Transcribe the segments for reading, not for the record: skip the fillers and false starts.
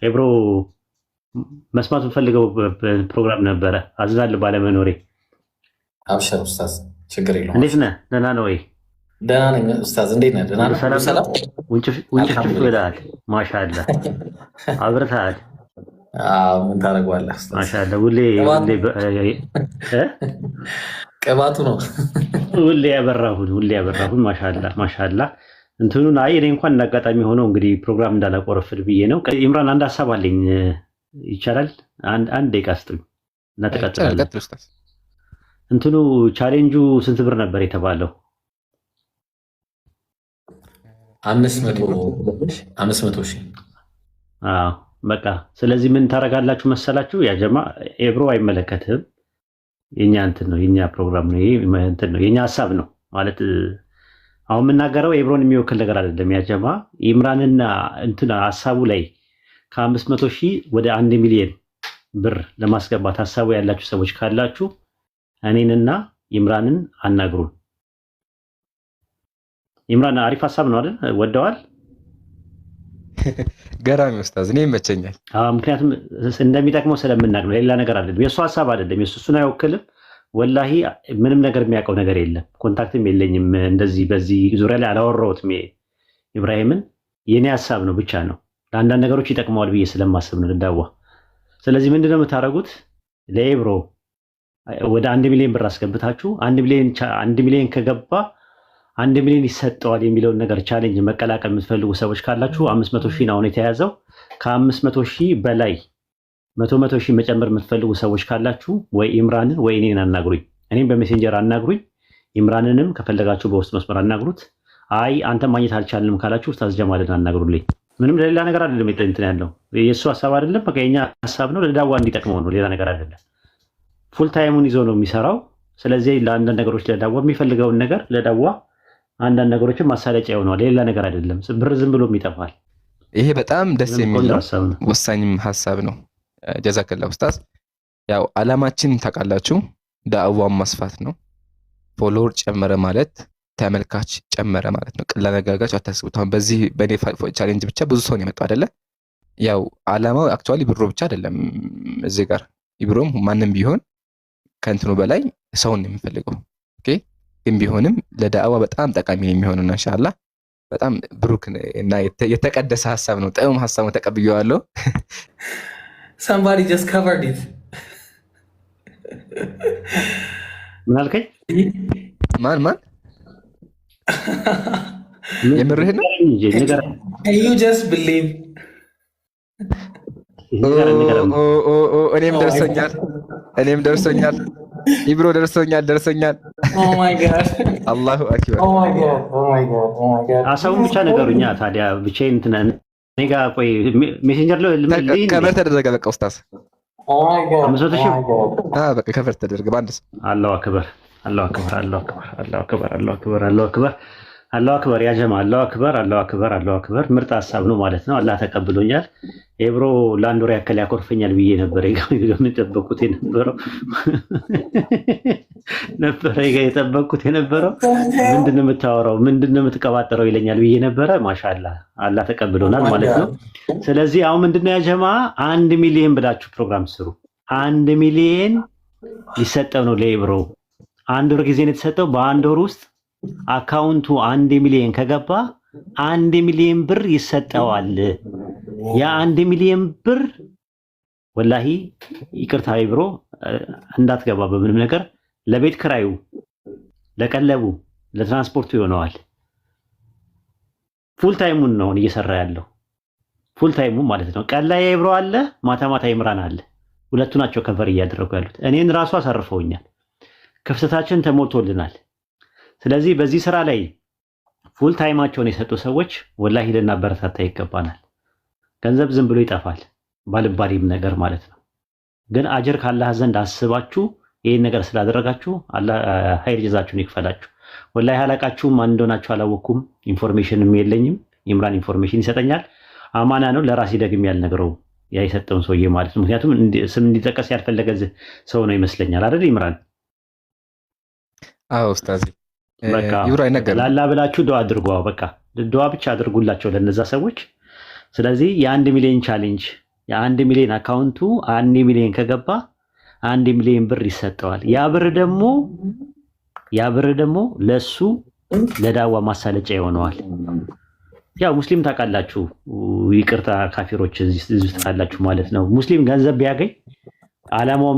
ኤብሮ መስማት የምፈልገው ፕሮግራም ነበረ። አዝናለሁ ባለመኖሬ። አብሽር ኡስታዝ፣ ችግር የለውም። እንዴት ነህ? ደህና ነው ወይ? ደህና ነኝ ኡስታዝ፣ እንዴት ነህ? ደህና ነህ? ሰላም። ውንጭፍ ብለሃል። ማሻአላ አብርተሃል። ምን ታደርገዋለህ ኡስታዝ? ማሻአላ ሁሌ ቅባቱ ነው። ሁሌ ያበራሁን። ማሻአላ እንትኑን አይ እኔ እንኳን እንዳጋጣሚ ሆነው እንግዲህ ፕሮግራም እንዳላቆረፍድ ብዬ ነው። ኢምራን አንድ ሀሳብ አለኝ። ይቻላል? አንድ ደቂቃ ስጡኝ እና ተቀጥላለሁ። እንትኑ ቻሌንጁ ስንት ብር ነበር የተባለው? 500 ሺህ። በቃ ስለዚህ ምን ታደርጋላችሁ መሰላችሁ? ያ ጀማ ኤብሮ አይመለከትም። የኛ እንትን ነው፣ የኛ ፕሮግራም ነው፣ እንትን ነው፣ የኛ ሀሳብ ነው ማለት አሁን የምናገረው ኤብሮን የሚወክል ነገር አይደለም። ያ ጀማ ኢምራንና እንትን ሀሳቡ ላይ ከ500 ሺህ ወደ 1 ሚሊዮን ብር ለማስገባት ሀሳቡ ያላችሁ ሰዎች ካላችሁ እኔንና ኢምራንን አናግሩን። ኢምራን አሪፍ ሀሳብ ነው አይደል? ወደዋል። ገራሚ ኡስታዝ፣ እኔ ይመቸኛል። ምክንያቱም እንደሚጠቅመው ስለምናቅ ነው፣ ሌላ ነገር አይደለም። የእሱ ሀሳብ አይደለም፣ እሱን አይወክልም። ወላሂ ምንም ነገር የሚያውቀው ነገር የለም፣ ኮንታክትም የለኝም። እንደዚህ በዚህ ዙሪያ ላይ አላወራሁትም ኢብራሂምን። የኔ ሀሳብ ነው ብቻ ነው፣ ለአንዳንድ ነገሮች ይጠቅመዋል ብዬ ስለማስብ ነው ልዳዋ። ስለዚህ ምንድነው የምታደርጉት? ለኤብሮ ወደ 1 ሚሊዮን ብር አስገብታችሁ 1 ሚሊዮን ከገባ 1 ሚሊዮን ይሰጠዋል የሚለውን ነገር ቻሌንጅ መቀላቀል የምትፈልጉ ሰዎች ካላችሁ 500 ሺህ ነው የተያዘው። ከ500 ሺህ በላይ 100 ሺህ መጨመር የምትፈልጉ ሰዎች ካላችሁ ወይ ኢምራንን ወይ እኔን አናግሩኝ። እኔም በሜሴንጀር አናግሩኝ፣ ኢምራንንም ከፈለጋችሁ በውስጥ መስመር አናግሩት። አይ አንተ ማግኘት አልቻልንም ካላችሁ ኡስታዝ ጀማልን አናግሩልኝ። ምንም ለሌላ ነገር አይደለም እንትን ያለው የእሱ ሀሳብ አይደለም፣ በቃ የኛ ሀሳብ ነው። ለዳዋ እንዲጠቅመው ነው፣ ሌላ ነገር አይደለም። ፉል ታይሙን ይዞ ነው የሚሰራው። ስለዚህ ለአንዳንድ ነገሮች ለዳዋ የሚፈልገውን ነገር ለዳዋ አንዳንድ ነገሮችን ማሳለጫ ይሆናል፣ ሌላ ነገር አይደለም። ብር ዝም ብሎ ይጠፋል። ይሄ በጣም ደስ የሚል ወሳኝም ሀሳብ ነው። ጀዛከላ ኡስታዝ። ያው አላማችን ታውቃላችሁ ዳዕዋን ማስፋት ነው። ፎሎወር ጨመረ ማለት ተመልካች ጨመረ ማለት ነው። ቀላል አጋጋች አታስቡት። አሁን በዚህ በኔ ቻሌንጅ ብቻ ብዙ ሰው ነው የመጣው አይደለ? ያው አላማው አክቹአሊ ብሩ ብቻ አይደለም። እዚህ ጋር ይብሮም ማንም ቢሆን ከእንትኑ በላይ ሰውን ነው የሚፈልገው። ኦኬ፣ ግን ቢሆንም ለዳዕዋ በጣም ጠቃሚ ነው የሚሆነው ኢንሻአላህ። በጣም ብሩክ እና የተቀደሰ ሀሳብ ነው። ጥሩም ሀሳብ ነው፣ ተቀብየዋለሁ። somebody just covered it። ምን አልከኝ? ማን የምርህ ነው? can you just believe? እኔም ደርሶኛል። ኢብሮ ደርሶኛል። oh my god አላሁ አክበር። oh my god አሳውን ብቻ ነገሩኛ። ታዲያ ብቻዬን እንትን እኔ ጋር ቆይ ሜሴንጀር ላይ ከቨር ተደረገ። በቃ ኡስታዝ oh my god 500 ሺህ በቃ ከቨር ተደረገ በአንድ ሰው። አላሁ አክበር፣ አላሁ አክበር፣ አላሁ አክበር፣ አላሁ አክበር፣ አላሁ አክበር፣ አላሁ አክበር፣ አላሁ አክበር። ያ ጀማ አላሁ አክበር፣ አላሁ አክበር፣ አላሁ አክበር። ምርጥ ሀሳብ ነው ማለት ነው። አላህ ተቀብሎኛል። ኤብሮ ለአንድ ወር ያክል ያኮርፈኛል ብዬ ነበር የጠበኩት የነበረው ምንድን ነው የምታወራው፣ ምንድን ነው የምትቀባጠረው ይለኛል ብዬ ነበረ። ማሻአላ አላህ ተቀብሎናል ማለት ነው። ስለዚህ አሁን ምንድን ነው ያ ጀማ 1 ሚሊዮን ብላችሁ ፕሮግራም ስሩ። 1 ሚሊዮን ሊሰጠው ነው ለኤብሮ። 1 ወር ጊዜ ነው የተሰጠው። በ1 ወር ውስጥ አካውንቱ 1 ሚሊዮን ከገባ 1 ሚሊዮን ብር ይሰጠዋል። ያ 1 ሚሊዮን ብር ወላሂ ይቅርታ ኤብሮ እንዳትገባ በምንም ነገር ለቤት ክራዩ፣ ለቀለቡ፣ ለትራንስፖርቱ ይሆነዋል። ፉል ታይሙን ነው እየሰራ ያለው፣ ፉል ታይሙን ማለት ነው። ቀን ላይ ኤብሮ አለ፣ ማታ ኢምራን አለ። ሁለቱ ናቸው ከቨር እያደረጉ ያሉት። እኔን ራሱ አሳርፈውኛል። ክፍተታችን ተሞልቶልናል። ስለዚህ በዚህ ስራ ላይ ፉል ታይማቸውን የሰጡ ሰዎች ወላሂ ልናበረታታ ይገባናል። ገንዘብ ዝም ብሎ ይጠፋል ባልባሌም ነገር ማለት ነው። ግን አጅር ካላህ ዘንድ አስባችሁ ይህን ነገር ስላደረጋችሁ አላህ ኸይር ጀዛችሁን ይክፈላችሁ። ወላሂ አላቃችሁም ማን እንደሆናችሁ አላወኩም። ኢንፎርሜሽንም የለኝም። ኢምራን ኢንፎርሜሽን ይሰጠኛል። አማና ነው። ለራሴ ደግም ያልነገረው ያ የሰጠውን ሰውዬ ማለት ነው። ምክንያቱም ስም እንዲጠቀስ ያልፈለገ ሰው ነው ይመስለኛል አይደል ኢምራን? አዎ ኡስታዝ ላላ ብላችሁ ዱዓ አድርጉ። በቃ ዱዓ ብቻ አድርጉላቸው ለነዛ ሰዎች። ስለዚህ የ1 ሚሊዮን ቻሌንጅ የ1 ሚሊዮን አካውንቱ 1 ሚሊዮን ከገባ 1 ሚሊዮን ብር ይሰጠዋል። ያ ብር ደግሞ ለሱ ለዳዋ ማሳለጫ ይሆነዋል። ያው ሙስሊም ታውቃላችሁ፣ ይቅርታ ካፊሮች እዚህ ውስጥ ካላችሁ ማለት ነው። ሙስሊም ገንዘብ ቢያገኝ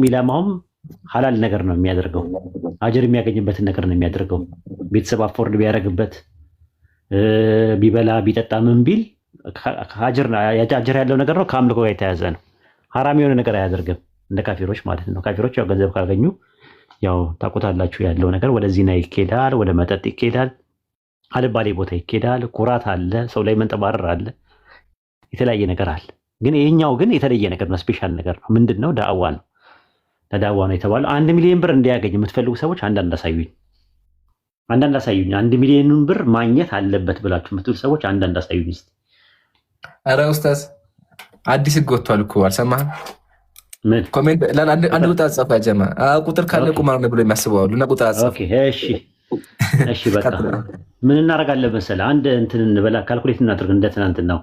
ኢላማውም ሐላል ነገር ነው የሚያደርገው፣ አጅር የሚያገኝበትን ነገር ነው የሚያደርገው። ቤተሰብ አፎርድ ቢያደርግበት ቢበላ ቢጠጣ ምን ቢል አጅር ያለው ነገር ነው። ከአምልኮ ጋር የተያዘ ነው። ሐራም የሆነ ነገር አያደርግም እንደ ካፊሮች ማለት ነው። ካፊሮች ያው ገንዘብ ካገኙ ያው ታውቁታላችሁ ያለው ነገር ወደ ዚና ይኬዳል፣ ወደ መጠጥ ይኬዳል፣ አልባሌ ቦታ ይኬዳል። ኩራት አለ፣ ሰው ላይ መንጠባረር አለ፣ የተለያየ ነገር አለ። ግን ይሄኛው ግን የተለየ ነገር ነው፣ ስፔሻል ነገር ነው። ምንድነው? ዳዕዋ ነው። ለዳዕዋ ነው የተባለው። 1 ሚሊዮን ብር እንዲያገኝ የምትፈልጉ ሰዎች አንዳንድ አሳዩኝ። 1 ሚሊዮኑን ብር ማግኘት አለበት ብላችሁ የምትሉ ሰዎች አንዳንድ አሳዩኝ እስቲ። ኧረ ኡስታዝ አዲስ ህግ ወጥቷል እኮ አልሰማህም? ምን ኮሜንት አንድ ቁጥር አጻፈ ጀማ ቁጥር ካለ ቁማር ነው ብሎ የሚያስበው አሉ እና ቁጥር አጻፈ። ኦኬ እሺ በቃ ምን እናደርጋለን መሰለህ? አንድ እንትን እንበላ ካልኩሌት እናድርግ። እንደ ትናንትናው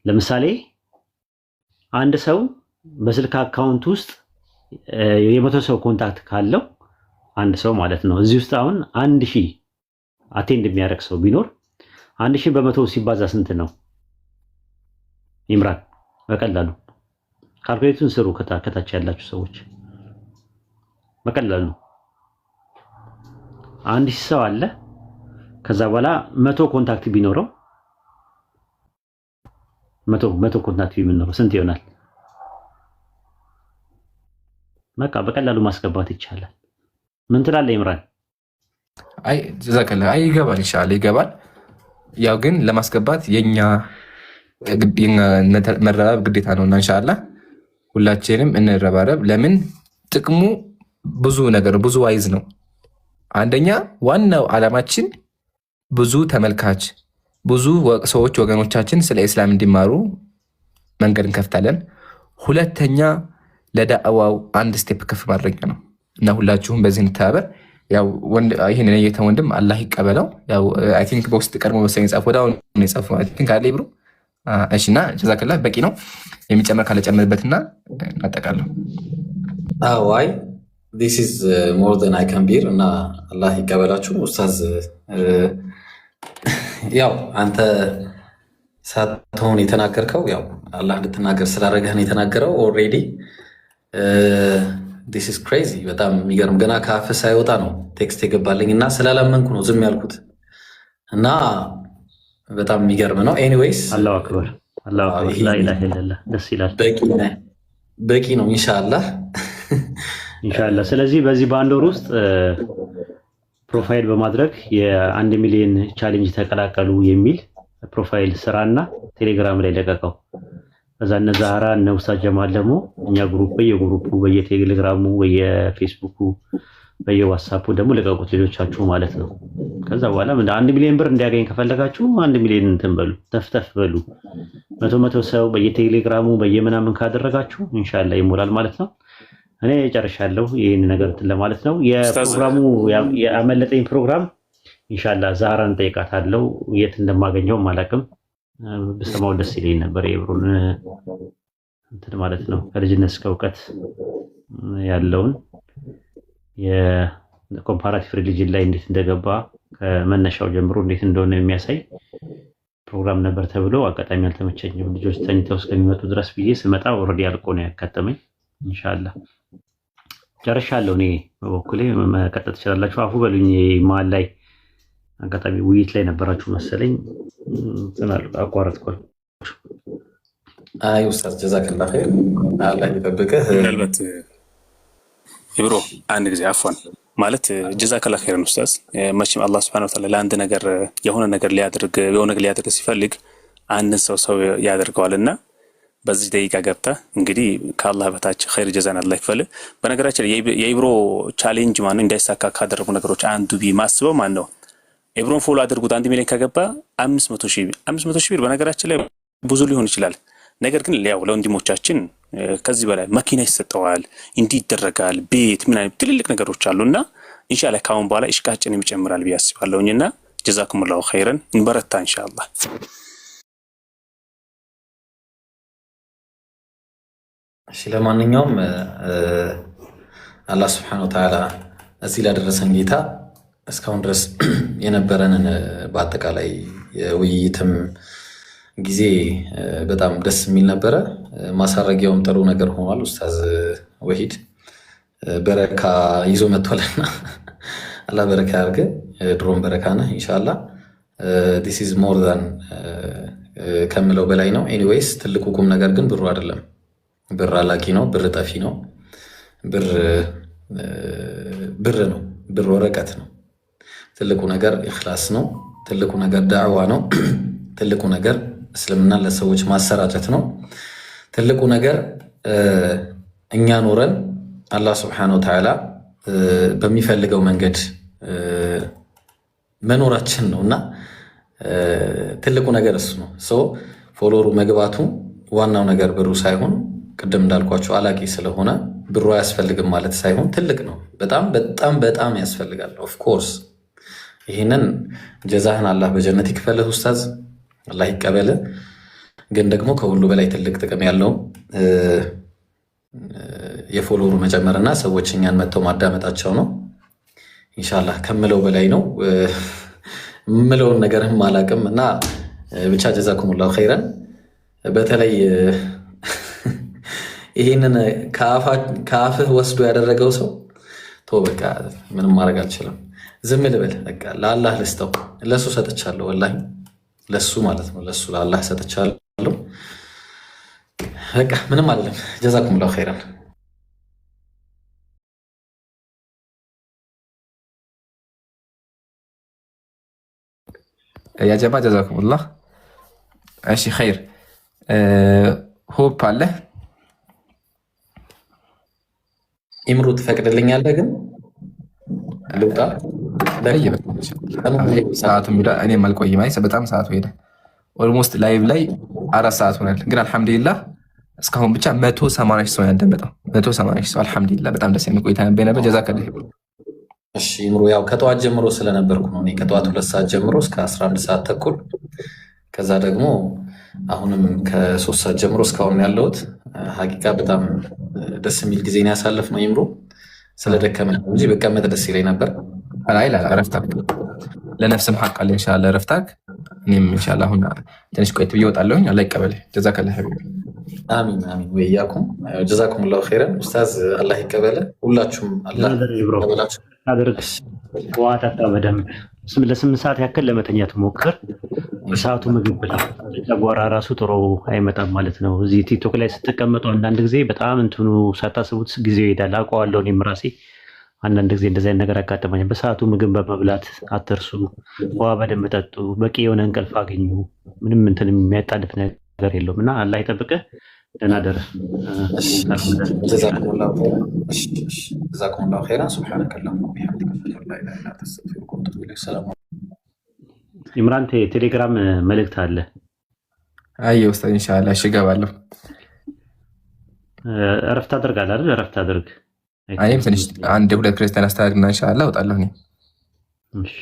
ለምሳሌ አንድ ሰው በስልክ አካውንት ውስጥ የ100 ሰው ኮንታክት ካለው አንድ ሰው ማለት ነው። እዚህ ውስጥ አሁን 1000 አቴንድ የሚያደርግ ሰው ቢኖር 1000 በ100 ሲባዛ ስንት ነው? ኢምራን በቀላሉ ካልኩሌቱን ስሩ። ከታች ያላችሁ ሰዎች በቀላሉ 1000 ሰው አለ። ከዛ በኋላ 100 ኮንታክት ቢኖረው 100 ኮንታክት ቢኖረው ስንት ይሆናል? በቃ በቀላሉ ማስገባት ይቻላል። ምን ትላለህ ኢምራን? አይ ጀዛከላ ይገባል፣ ኢንሻአላህ ይገባል። ያው ግን ለማስገባት የኛ መረባረብ ግዴታ ነውና ኢንሻአላህ ሁላችንም እንረባረብ። ለምን ጥቅሙ ብዙ ነገር ብዙ ዋይዝ ነው። አንደኛ ዋናው ዓላማችን ብዙ ተመልካች ብዙ ሰዎች ወገኖቻችን ስለ እስላም እንዲማሩ መንገድ እንከፍታለን። ሁለተኛ ለዳዕዋው አንድ ስቴፕ ከፍ ማድረግ ነው እና ሁላችሁም በዚህ እንተባበር። ያው ይሄን የነየተ ወንድም አላህ ይቀበለው። ያው አይ ቲንክ በውስጥ ቀድሞ መሰለኝ ጻፈው ወዳው ነው የጻፈው አይ ቲንክ አለ ይብሩ። እሺና ጀዛከላህ በቂ ነው። የሚጨመር ካለ ጨምርበትና እናጠቃለሁ። አይ this is more than I can bear እና አላህ ይቀበላችሁ ኡስታዝ። ያው አንተ ሳትሆን የተናገርከው ያው አላህ እንድትናገር ስላደረገህ ነው የተናገረው። ኦልሬዲ this is crazy በጣም የሚገርም ገና ከአፍ ሳይወጣ ነው ቴክስት የገባልኝ እና ስላላመንኩ ነው ዝም ያልኩት እና በጣም የሚገርም ነው። ኤኒዌይስ አላሁ አክበር ላ ኢላሀ ኢለላህ ደስ ይላል። በቂ ነው ኢንሻአላህ። ስለዚህ በዚህ በአንድ ወር ውስጥ ፕሮፋይል በማድረግ የ1 ሚሊዮን ቻሌንጅ ተቀላቀሉ የሚል ፕሮፋይል ስራና ቴሌግራም ላይ ለቀቀው። ከዛ እነ ዛህራ እነ ኡስታዝ ጀማል ደግሞ እኛ ግሩፕ በየግሩፑ በየቴሌግራሙ በየፌስቡኩ በየዋትስአፑ ደግሞ ለቀቁት ልጆቻችሁ ማለት ነው። ከዛ በኋላ 1 ሚሊዮን ብር እንዲያገኝ ከፈለጋችሁ 1 ሚሊዮን እንትን በሉ ተፍተፍ በሉ። 100 ሰው በየቴሌግራሙ በየምናምን ካደረጋችሁ ኢንሻአላህ ይሞላል ማለት ነው። እኔ ጨርሻለሁ ይሄን ነገር እንትን ለማለት ነው። የፕሮግራሙ ያመለጠኝ ፕሮግራም ኢንሻአላህ ዛህራን ጠይቃታለሁ። የት እንደማገኘው አላውቅም። ብሰማው ደስ ይለኝ ነበር። የብሩን እንትን ማለት ነው ከልጅነት እስከ እውቀት ያለውን የኮምፓራቲቭ ሪሊጅን ላይ እንዴት እንደገባ ከመነሻው ጀምሮ እንዴት እንደሆነ የሚያሳይ ፕሮግራም ነበር ተብሎ አጋጣሚ አልተመቸኝም። ልጆች ተኝተው እስከሚመጡ ድረስ ብዬ ስመጣ ኦልሬዲ አልቆ ነው ያካተመኝ። ኢንሻአላህ ጨርሻለሁ። እኔ በበኩሌ መቀጠል ትችላላችሁ። አፉ በሉኝ። መሀል ላይ አጋጣሚ ውይይት ላይ ነበራችሁ መሰለኝ አቋረጥኩ። አይ ኡስታዝ ጀዛከላህ ኸይር አላህ ይጠብቅህ። ምናልባት ይብሮ አንድ ጊዜ አፏን ማለት ጀዛከላህ ኸይር ኡስታዝ። መቼም አላህ ሱብሓነሁ ወተዓላ ለአንድ ነገር የሆነ ነገር ሊያደርግ ሲፈልግ አንድን ሰው ያደርገዋልና በዚህ ደቂቃ ገብታ እንግዲህ ከአላህ በታች ኸይር ጀዛን አላህ ይክፈል። በነገራችን የኢብሮ ቻሌንጅ ማነው እንዳይሳካ ካደረጉ ነገሮች አንዱ ማስበው ማን ነው? ኢብሮን ፎሎ አድርጉት 1 ሚሊዮን ከገባ 500 ሺህ ብር በነገራችን ላይ ብዙ ሊሆን ይችላል። ነገር ግን ያው ለወንድሞቻችን ከዚህ በላይ መኪና ይሰጠዋል፣ እንዲህ ይደረጋል፣ ቤት ምን አይነት ትልልቅ ነገሮች አሉና ኢንሻአላህ ካሁን በኋላ እሽቃጭን ይጨምራል ብዬ አስባለሁኝና ጀዛኩሙላሁ ኸይረን እንበረታ ኢንሻአላህ። እሺ ለማንኛውም አላህ Subhanahu Wa Ta'ala እዚህ ላደረሰን ጌታ እስካሁን ድረስ የነበረንን በአጠቃላይ የውይይትም ጊዜ በጣም ደስ የሚል ነበረ። ማሳረጊያውም ጥሩ ነገር ሆኗል። ኡስታዝ ወሂድ በረካ ይዞ መጥቷልና አላህ በረካ ያርገ። ድሮም በረካ ነህ ኢንሻአላህ። this is more than ከምለው በላይ ነው። ኤኒዌይስ ትልቁ ቁም ነገር ግን ብሩ አይደለም። ብር አላቂ ነው። ብር ጠፊ ነው። ብር ነው። ብር ወረቀት ነው። ትልቁ ነገር ኢኽላስ ነው። ትልቁ ነገር ዳዕዋ ነው። ትልቁ ነገር እስልምና ለሰዎች ማሰራጨት ነው። ትልቁ ነገር እኛ ኖረን አላህ Subhanahu Wa Ta'ala በሚፈልገው መንገድ መኖራችን ነውና ትልቁ ነገር እሱ ነው። ፎሎወሩ መግባቱ ዋናው ነገር ብሩ ሳይሆን ቅድም እንዳልኳቸው አላቂ ስለሆነ ብሩ አያስፈልግም ማለት ሳይሆን ትልቅ ነው። በጣም በጣም በጣም ያስፈልጋል። ኦፍ ኮርስ ይህንን ጀዛህን አላህ በጀነት ይክፈልህ ኡስታዝ፣ አላህ ይቀበልህ። ግን ደግሞ ከሁሉ በላይ ትልቅ ጥቅም ያለው የፎሎወሩ መጨመርና ሰዎች እኛን መጥተው ማዳመጣቸው ነው። ኢንሻአላህ ከምለው በላይ ነው። ምለውን ነገርም አላቅም እና ብቻ ጀዛኩሙላሁ ኸይረን። በተለይ ይሄንን ከአፍህ ወስዶ ያደረገው ሰው በቃ ምንም ማድረግ አልችልም። ዝም ልበል በቃ ለአላህ ልስጠው። ለሱ ሰጥቻለሁ፣ ወላሂ ለሱ ማለት ነው። ለሱ ለአላህ ሰጥቻለሁ። በቃ ምንም አይደለም። ጀዛኩሙላሁ ኸይረን። ያ ጀማ ጀዛኩሙላህ። እሺ ኸይር ሆፕ አለ ኢምሩ ትፈቅድልኛለህ? ግን ልውጣ ሰዓቱ እኔም አልቆይም። በጣም ሰዓቱ ሄደ። ኦልሞስት ላይቭ ላይ 4 ሰዓት ሆናል። ግን አልሐምዱሊላህ እስካሁን ብቻ 180 ሰው ያዳመጠው 180 ሰው አልሐምዱሊላህ። በጣም ደስ የሚል ቆይታ ነበር። ጀዛከላህ። እሺ ኢምሩ ያው ከጠዋት ጀምሮ ስለነበርኩ ነው። እኔ ከጠዋት 2 ሰዓት ጀምሮ እስከ 11 ሰዓት ተኩል ከዛ ደግሞ አሁንም ከ3 ሰዓት ጀምሮ እስካሁን ያለሁት ሀቂቃ በጣም ደስ የሚል ጊዜ ነው ያሳለፍነው። ኢምሩ ስለደከመን እንጂ በቀመጥ ደስ ይለኝ ነበር። አላይላ ረፍታክ ለነፍስም ሐቅ አለ ኢንሻአላህ ረፍታክ። እኔም ኢንሻአላህ አሁን ትንሽ ቆይት ብዬ እወጣለሁኝ። አላህ ይቀበል። ጀዛከላህ ሐቢቢ። አሚን አሚን። ወያኩም ጀዛኩሙላሁ ኸይረን። ኡስታዝ አላህ ይቀበል። ሁላችሁም አላህ ይቀበላችሁ። አድርግ ዋታታ በደንብ ለ8 ሰዓት ያክል ለመተኛት ሞክር። በሰዓቱ ምግብ ብላ ጨጓራ ራሱ ጥሩ አይመጣም ማለት ነው። እዚህ ቲክቶክ ላይ ስትቀመጡ አንዳንድ ጊዜ በጣም እንትኑ ሳታስቡት ጊዜው ይሄዳል። አውቀዋለሁ እኔም ራሴ አንዳንድ ጊዜ እንደዚህ አይነት ነገር ያጋጥመኛል። በሰዓቱ ምግብ በመብላት አትርሱ። ውሃ በደንብ ጠጡ። በቂ የሆነ እንቅልፍ አገኙ። ምንም እንትን የሚያጣድፍ ነገር የለውም እና አላህ ይጠብቅህ። ደህና ደር። ጀዛኩሙላሁ ኸይረን። ሱብሃነከ አላሁመ ወቢሐምዲከ አሽሀዱ አን ላ ኢላሀ ኢላ አንተ አስተግፊሩከ ወአቱቡ ኢለይክ። ሰላም ኢምራን ቴሌግራም መልእክት አለ። አይ ኡስታዝ ኢንሻአላህ እሺ እገባለሁ። እረፍት አድርጋለህ አይደል? እረፍት አድርግ። እኔም ትንሽ 1-2 ክርስቲያን አስተካክልና ኢንሻአላህ እወጣለሁ። እኔ እሺ።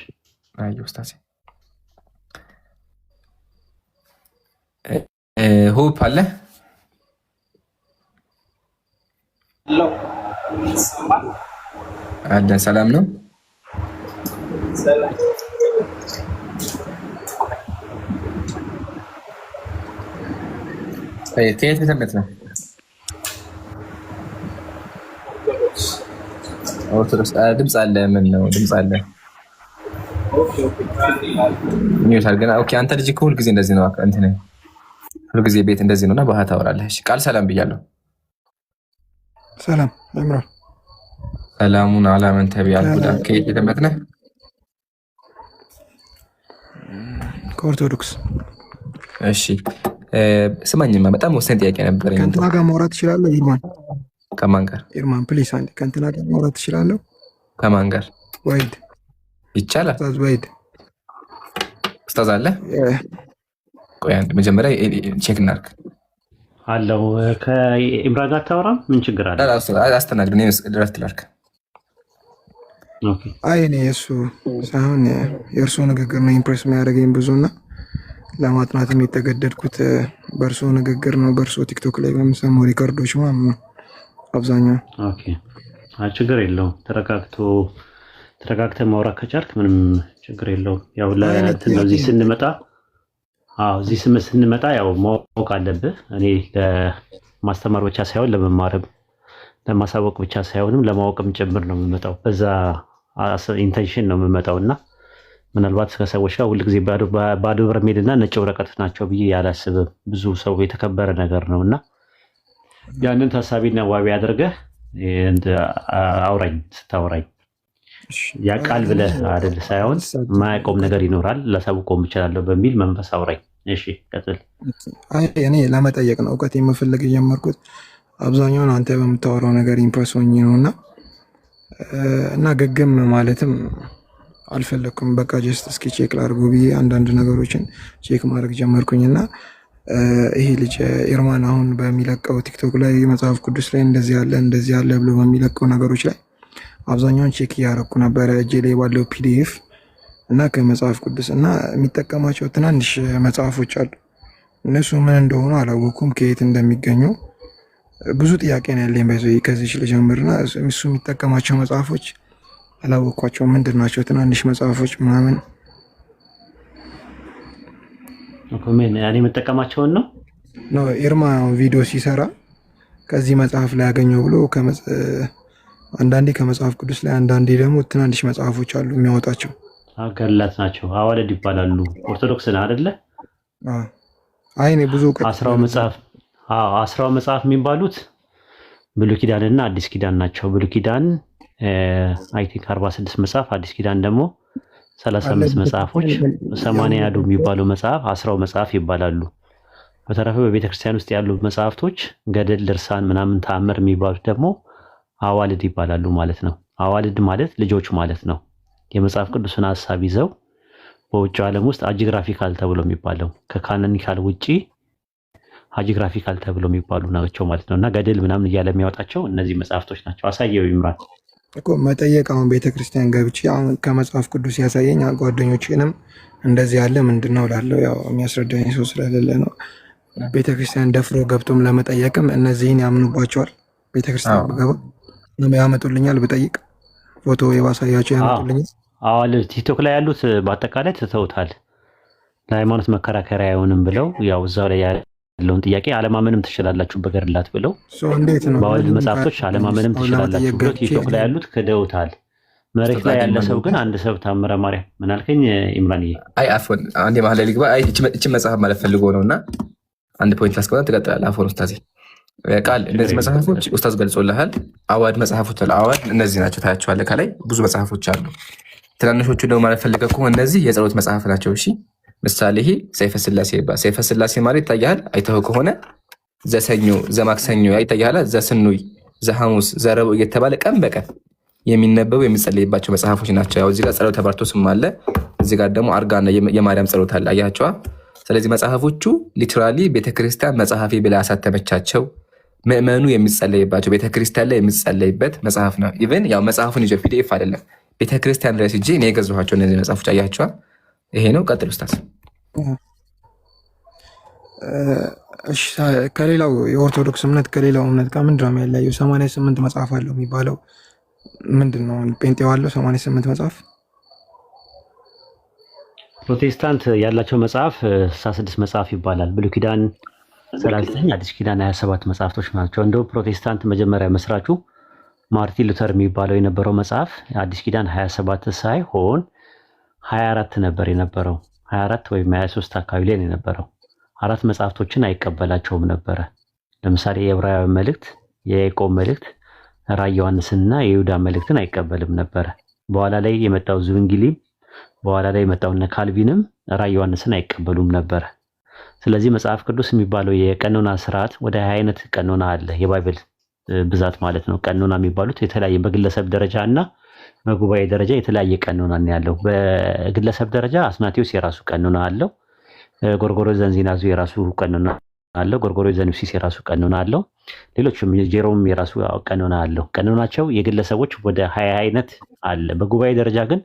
አይ ኡስታዝ ሆፕ አለ አለን። ሰላም ነው። ከየት ቤተመት ነው? ኦርቶዶክስ። ድምፅ አለ። ምን ነው ድምፅ አለ? ሚውት አድርገና። ኦኬ አንተ ልጅ ሁል ጊዜ እንደዚህ ነው። እንትን ሁል ጊዜ ቤት እንደዚህ ነውና ባህታ ታወራለህ። እሺ ቃል ሰላም ብያለሁ። ሰላም ኢምራን። ሰላሙን አላ መን ተቢዐል ሁዳ። ከየት ቤተመት ነህ? ከኦርቶዶክስ። እሺ ስማኝማ በጣም ወሳኝ ጥያቄ ነበር። ከእንትና ጋር ማውራት ትችላለህ? ኢርማን። ከማን ጋር? ኢርማን ፕሊስ፣ አንዴ ከእንትና ጋር ማውራት ትችላለህ? ከማን ጋር? ወይድ። ይቻላል? ኡስታዝ ወይድ። ኡስታዝ አለ? ቆይ አንድ መጀመሪያ ቼክ እናድርግ። አለው ከኢምራን ጋር ታወራም? ምን ችግር አለ? አስተናግድ። እኔ እረፍት ላድርግ። አይ እኔ የእሱ ሳይሆን የእርሱ ንግግር ነው ኢምፕሬስ የሚያደርገኝ ብዙ እና ለማጥናትም የተገደድኩት በእርሶ ንግግር ነው፣ በእርሶ ቲክቶክ ላይ በምሰማው ሪከርዶች ምናምን ነው አብዛኛው። ኦኬ ችግር የለውም። ተረጋግተህ ማውራት ከቻልክ ምንም ችግር የለውም። ያው ለእንትን ነው እዚህ ስንመጣ ስንመጣ ያው ማወቅ አለብህ። እኔ ለማስተማር ብቻ ሳይሆን ለመማርም ለማሳወቅ ብቻ ሳይሆንም ለማወቅም ጭምር ነው የምመጣው። በዛ ኢንቴንሽን ነው የምመጣው እና ምናልባት ከሰዎች ጋር ሁልጊዜ ባዶ በርሜልና ነጭ ወረቀት ናቸው ብዬ አላስብም። ብዙ ሰው የተከበረ ነገር ነው እና ያንን ታሳቢና ዋቢ አድርገህ አውራኝ ስታወራኝ ያ ቃል ብለህ አይደል ሳይሆን ማያቆም ነገር ይኖራል ላሳውቀውም እችላለሁ በሚል መንፈስ አውራኝ። እሺ ቀጥል። እኔ ለመጠየቅ ነው እውቀት የምፈልግ የጀመርኩት አብዛኛውን አንተ በምታወራው ነገር ኢምፕረስ ሆኜ ነው እና ገግም ማለትም አልፈለኩም። በቃ ጀስት እስኪ ቼክ ላድርጎ ብዬ አንዳንድ ነገሮችን ቼክ ማድረግ ጀመርኩኝና ይሄ ልጅ ኤርማን አሁን በሚለቀው ቲክቶክ ላይ መጽሐፍ ቅዱስ ላይ እንደዚህ ያለ ብሎ በሚለቀው ነገሮች ላይ አብዛኛውን ቼክ እያደረኩ ነበረ እጄ ላይ ባለው ፒዲኤፍ እና ከመጽሐፍ ቅዱስ እና የሚጠቀማቸው ትናንሽ መጽሐፎች አሉ። እነሱ ምን እንደሆኑ አላወኩም፣ ከየት እንደሚገኙ ብዙ ጥያቄ ነው ያለኝ። ከዚች ልጀምርና እሱ የሚጠቀማቸው መጽሐፎች አላወኳቸው ምንድን ናቸው? ትናንሽ መጽሐፎች ምናምን እኔ የምጠቀማቸውን ነው ኤርማ ቪዲዮ ሲሰራ ከዚህ መጽሐፍ ላይ ያገኘው ብሎ አንዳንዴ ከመጽሐፍ ቅዱስ ላይ አንዳንዴ ደግሞ ትናንሽ መጽሐፎች አሉ የሚያወጣቸው ገላት ናቸው። አዋልድ ይባላሉ። ኦርቶዶክስ ነህ አይደለ? አይኔ ብዙ አስራው መጽሐፍ የሚባሉት ብሉይ ኪዳንና አዲስ ኪዳን ናቸው። ብሉይ ኪዳን አይ ቲንክ 46 መጽሐፍ፣ አዲስ ኪዳን ደግሞ 35 መጽሐፎች፣ 80 ያዱ የሚባሉ መጽሐፍ አስራው መጽሐፍ ይባላሉ። በተረፈ በቤተክርስቲያን ውስጥ ያሉ መጽሐፍቶች ገድል፣ ድርሳን ምናምን ተአምር የሚባሉት ደግሞ አዋልድ ይባላሉ ማለት ነው። አዋልድ ማለት ልጆች ማለት ነው። የመጽሐፍ ቅዱስን ሐሳብ ይዘው በውጭ ዓለም ውስጥ አጂግራፊካል ተብሎ የሚባለው ከካኖኒካል ውጪ አጂግራፊካል ተብሎ የሚባሉ ናቸው ማለት ነው። እና ገድል ምናምን እያለ የሚያወጣቸው እነዚህ መጽሐፍቶች ናቸው። አሳየው ይምራል እኮ መጠየቅ አሁን ቤተክርስቲያን ገብቼ አሁን ከመጽሐፍ ቅዱስ ያሳየኝ ጓደኞቼንም እንደዚህ ያለ ምንድን ነው እላለሁ። ያው የሚያስረዳኝ ሰው ስለሌለ ነው። ቤተክርስቲያን ደፍሮ ገብቶም ለመጠየቅም እነዚህን ያምኑባቸዋል። ቤተክርስቲያን ብገባ ያመጡልኛል፣ ብጠይቅ ፎቶ የባሳያቸው ያመጡልኛል። አዋልድ ቲክቶክ ላይ ያሉት በአጠቃላይ ትተውታል። ለሃይማኖት መከራከሪያ አይሆንም ብለው ያው እዛው ላይ ያለውን ጥያቄ አለማመንም ትችላላችሁ በገድላት ብለው በአዋልድ መጽሐፍቶች አለማመንም ትችላላችሁ ብለው ቲክቶክ ላይ ያሉት ክደውታል። መሬት ላይ ያለ ሰው ግን አንድ ሰው ታምረ ማርያም ምን አልከኝ ኢምራንዬ? አይ አፎን አንዴ መሀል ላይ ልግባ። አይ እቺ መጽሐፍ ማለት ፈልጎ ነውና አንድ ፖይንት ላስቀምጥ፣ ትቀጥላለህ። አፎን ኡስታዝ ቃል እነዚህ መጽሐፎች ኡስታዝ ገልጾልሃል። አዋድ መጽሐፎች አሉ። አዋድ እነዚህ ናቸው፣ ታያቸዋለህ። ከላይ ብዙ መጽሐፎች አሉ። ትናንሾቹ ደግሞ ማለት ፈልገህ ከሆነ እነዚህ የጸሎት መጽሐፍ ናቸው። እሺ ምሳሌ ይሄ ሰይፈ ስላሴ ይባላል። ሰይፈ ስላሴ ማለት ይታያል፣ አይተኸው ከሆነ ዘሰኞ፣ ዘማክሰኞ ይታያል፣ ዘስኑይ፣ ዘሐሙስ፣ ዘረቡዕ እየተባለ ቀን በቀን የሚነበቡ የሚጸለይባቸው መጽሐፎች ናቸው። ያው እዚህ ጋር ጸሎተ ባርቶስም አለ፣ እዚህ ጋር ደግሞ አርጋና የማርያም ጸሎት አለ። አያቸዋ። ስለዚህ መጽሐፎቹ ሊትራሊ ቤተክርስቲያን መጽሐፌ ብላ ያሳተመቻቸው ምእመኑ የሚጸለይባቸው ቤተክርስቲያን ላይ የሚጸለይበት መጽሐፍ ነው። ኢቨን ያው መጽሐፉን ይዞ ፒዲኤፍ አይደለም ቤተክርስቲያን ድረስ ሂጄ እኔ የገዛኋቸው እነዚህ መጽሐፎች አያቸዋ። ይሄ ነው። ቀጥል ኡስታዝ። ከሌላው የኦርቶዶክስ እምነት ከሌላው እምነት ጋር ምንድን ነው የሚያለያየው? 88 መጽሐፍ አለው የሚባለው ምንድን ነው? ጴንጤው አለው 88 መጽሐፍ። ፕሮቴስታንት ያላቸው መጽሐፍ 66 መጽሐፍ ይባላል። ብሉይ ኪዳን 39፣ አዲስ ኪዳን 27 መጽሐፍቶች ናቸው። እንደው ፕሮቴስታንት መጀመሪያ መስራቹ ማርቲን ሉተር የሚባለው የነበረው መጽሐፍ አዲስ ኪዳን 27 ሳይሆን 24 ነበር የነበረው። 24 ወይም 23 አካባቢ ላይ ነው የነበረው። 4 መጽሐፍቶችን አይቀበላቸውም ነበረ። ለምሳሌ የዕብራውያን መልእክት፣ የያዕቆብ መልእክት፣ ራዕየ ዮሐንስንና የይሁዳ መልእክትን አይቀበልም ነበረ። በኋላ ላይ የመጣው ዝውንግሊም በኋላ ላይ የመጣው እነ ካልቪንም ራዕየ ዮሐንስን አይቀበሉም ነበረ። ስለዚህ መጽሐፍ ቅዱስ የሚባለው የቀኖና ስርዓት ወደ 20 አይነት ቀኖና አለ። የባይብል ብዛት ማለት ነው። ቀኖና የሚባሉት የተለያየ በግለሰብ ደረጃ እና በጉባኤ ደረጃ የተለያየ ቀኖና ነው ያለው። በግለሰብ ደረጃ አስናቴዎስ የራሱ ቀኖና አለው። ጎርጎርዮስ ዘንዚናዙ የራሱ ቀኖና አለው። ጎርጎርዮስ ዘኑሲስ የራሱ ቀኖና አለው። ሌሎችም ጄሮም የራሱ ቀኖና አለው። ቀኖናቸው የግለሰቦች ወደ 20 አይነት አለ። በጉባኤ ደረጃ ግን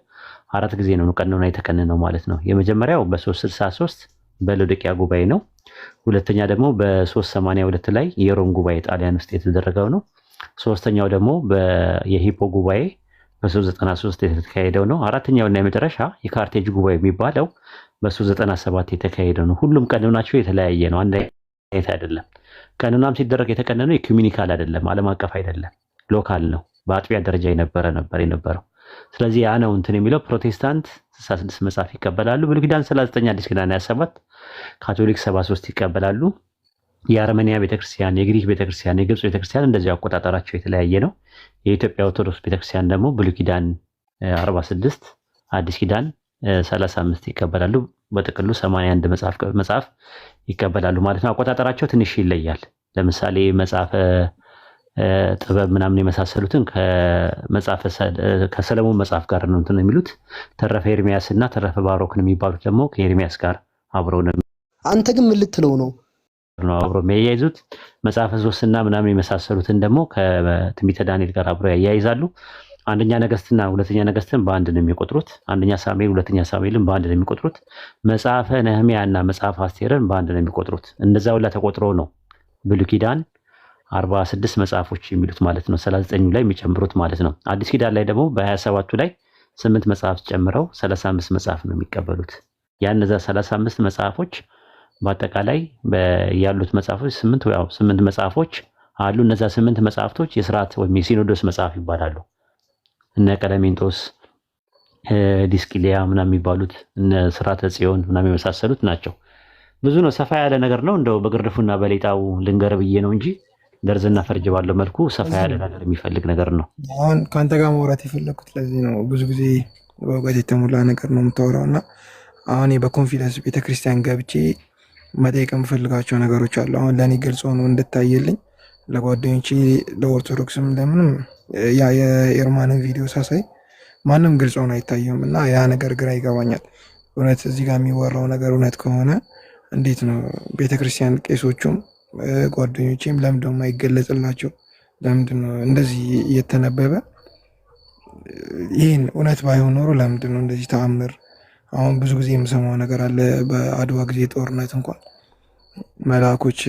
4 ጊዜ ነው ቀኖና የተቀነነው ማለት ነው። የመጀመሪያው በ363 በሎዶቅያ ጉባኤ ነው። ሁለተኛ ደግሞ በ382 ላይ የሮም ጉባኤ ጣሊያን ውስጥ የተደረገው ነው። ሶስተኛው ደግሞ የሂፖ ጉባኤ በ393 የተካሄደው ነው። አራተኛውና የመጨረሻ የካርቴጅ ጉባኤ የሚባለው በ397 የተካሄደው ነው። ሁሉም ቀኖናቸው የተለያየ ነው፣ አንድ አይነት አይደለም። ቀኖናም ሲደረግ የተቀነነው ኢኩሜኒካል አይደለም፣ ዓለም አቀፍ አይደለም፣ ሎካል ነው። በአጥቢያ ደረጃ የነበረው። ስለዚህ ያ ነው እንትን የሚለው ፕሮቴስታንት 66 መጽሐፍ ይቀበላሉ። ብሉይ ኪዳን 39፣ አዲስ ኪዳን 27፣ ካቶሊክ 73 ይቀበላሉ። የአርሜኒያ ቤተክርስቲያን፣ የግሪክ ቤተክርስቲያን፣ የግብፅ ቤተክርስቲያን እንደዚሁ አቆጣጠራቸው የተለያየ ነው። የኢትዮጵያ ኦርቶዶክስ ቤተክርስቲያን ደግሞ ብሉይ ኪዳን 46፣ አዲስ ኪዳን 35 ይቀበላሉ። በጥቅሉ 81 መጽሐፍ ይቀበላሉ ማለት ነው። አቆጣጠራቸው ትንሽ ይለያል። ለምሳሌ መጽሐፈ ጥበብ ምናምን የመሳሰሉትን ከሰለሞን መጽሐፍ ጋር ነው እንትን የሚሉት። ተረፈ ኤርሚያስ እና ተረፈ ባሮክን የሚባሉት ደግሞ ከኤርሚያስ ጋር አብረው ነው። አንተ ግን ምን ልትለው ነው አብረው የሚያያይዙት? መጽሐፈ ሶስና ምናምን የመሳሰሉትን ደግሞ ከትንቢተ ዳንኤል ጋር አብረው ያያይዛሉ። አንደኛ ነገስትና ሁለተኛ ነገስትን በአንድ ነው የሚቆጥሩት። አንደኛ ሳሙኤል፣ ሁለተኛ ሳሙኤልን በአንድ ነው የሚቆጥሩት። መጽሐፈ ነህሚያ እና መጽሐፈ አስቴርን በአንድ ነው የሚቆጥሩት። እንደዛ ሁላ ተቆጥሮ ነው ብሉይ ኪዳን 46 መጽሐፎች የሚሉት ማለት ነው። 39 ላይ የሚጨምሩት ማለት ነው። አዲስ ኪዳን ላይ ደግሞ በ27ቱ ላይ 8 መጽሐፍ ጨምረው 35 መጽሐፍ ነው የሚቀበሉት። እነዛ 35 መጽሐፎች በአጠቃላይ ያሉት መጽሐፎች 8 መጽሐፎች አሉ። እነዛ 8 መጽሐፍቶች የስርዓት ወይም የሲኖዶስ መጽሐፍ ይባላሉ። እነ ቀለሜንጦስ፣ ዲስቅልያ ምናምን የሚባሉት እነ ስርዓተ ጽዮን ምናምን የመሳሰሉት ናቸው። ብዙ ነው፣ ሰፋ ያለ ነገር ነው። እንደው በግርድፉና በሌጣው ልንገር ብዬ ነው እንጂ ደርዝና ፈርጅ ባለው መልኩ ሰፋ ያለ ነገር የሚፈልግ ነገር ነው። አሁን ከአንተ ጋር ማውራት የፈለግኩት ለዚህ ነው። ብዙ ጊዜ በእውቀት የተሞላ ነገር ነው የምታወራው እና አሁን በኮንፊደንስ ቤተክርስቲያን ገብቼ መጠየቅ የምፈልጋቸው ነገሮች አሉ። አሁን ለእኔ ግልጽ ሆኖ እንድታየልኝ ለጓደኞቼ ለኦርቶዶክስም ለምንም የኤርማንን ቪዲዮ ሳሳይ ማንም ግልጽ ሆኖ አይታየም እና ያ ነገር ግራ ይገባኛል። እውነት እዚህ ጋር የሚወራው ነገር እውነት ከሆነ እንዴት ነው ቤተክርስቲያን ቄሶቹም ጓደኞቼም ለምንድነው የማይገለጽላቸው? ለምንድነው እንደዚህ እየተነበበ ይህን እውነት ባይሆን ኖሮ ለምንድነው እንደዚህ ተአምር? አሁን ብዙ ጊዜ የምሰማው ነገር አለ። በአድዋ ጊዜ ጦርነት እንኳን መልአኮች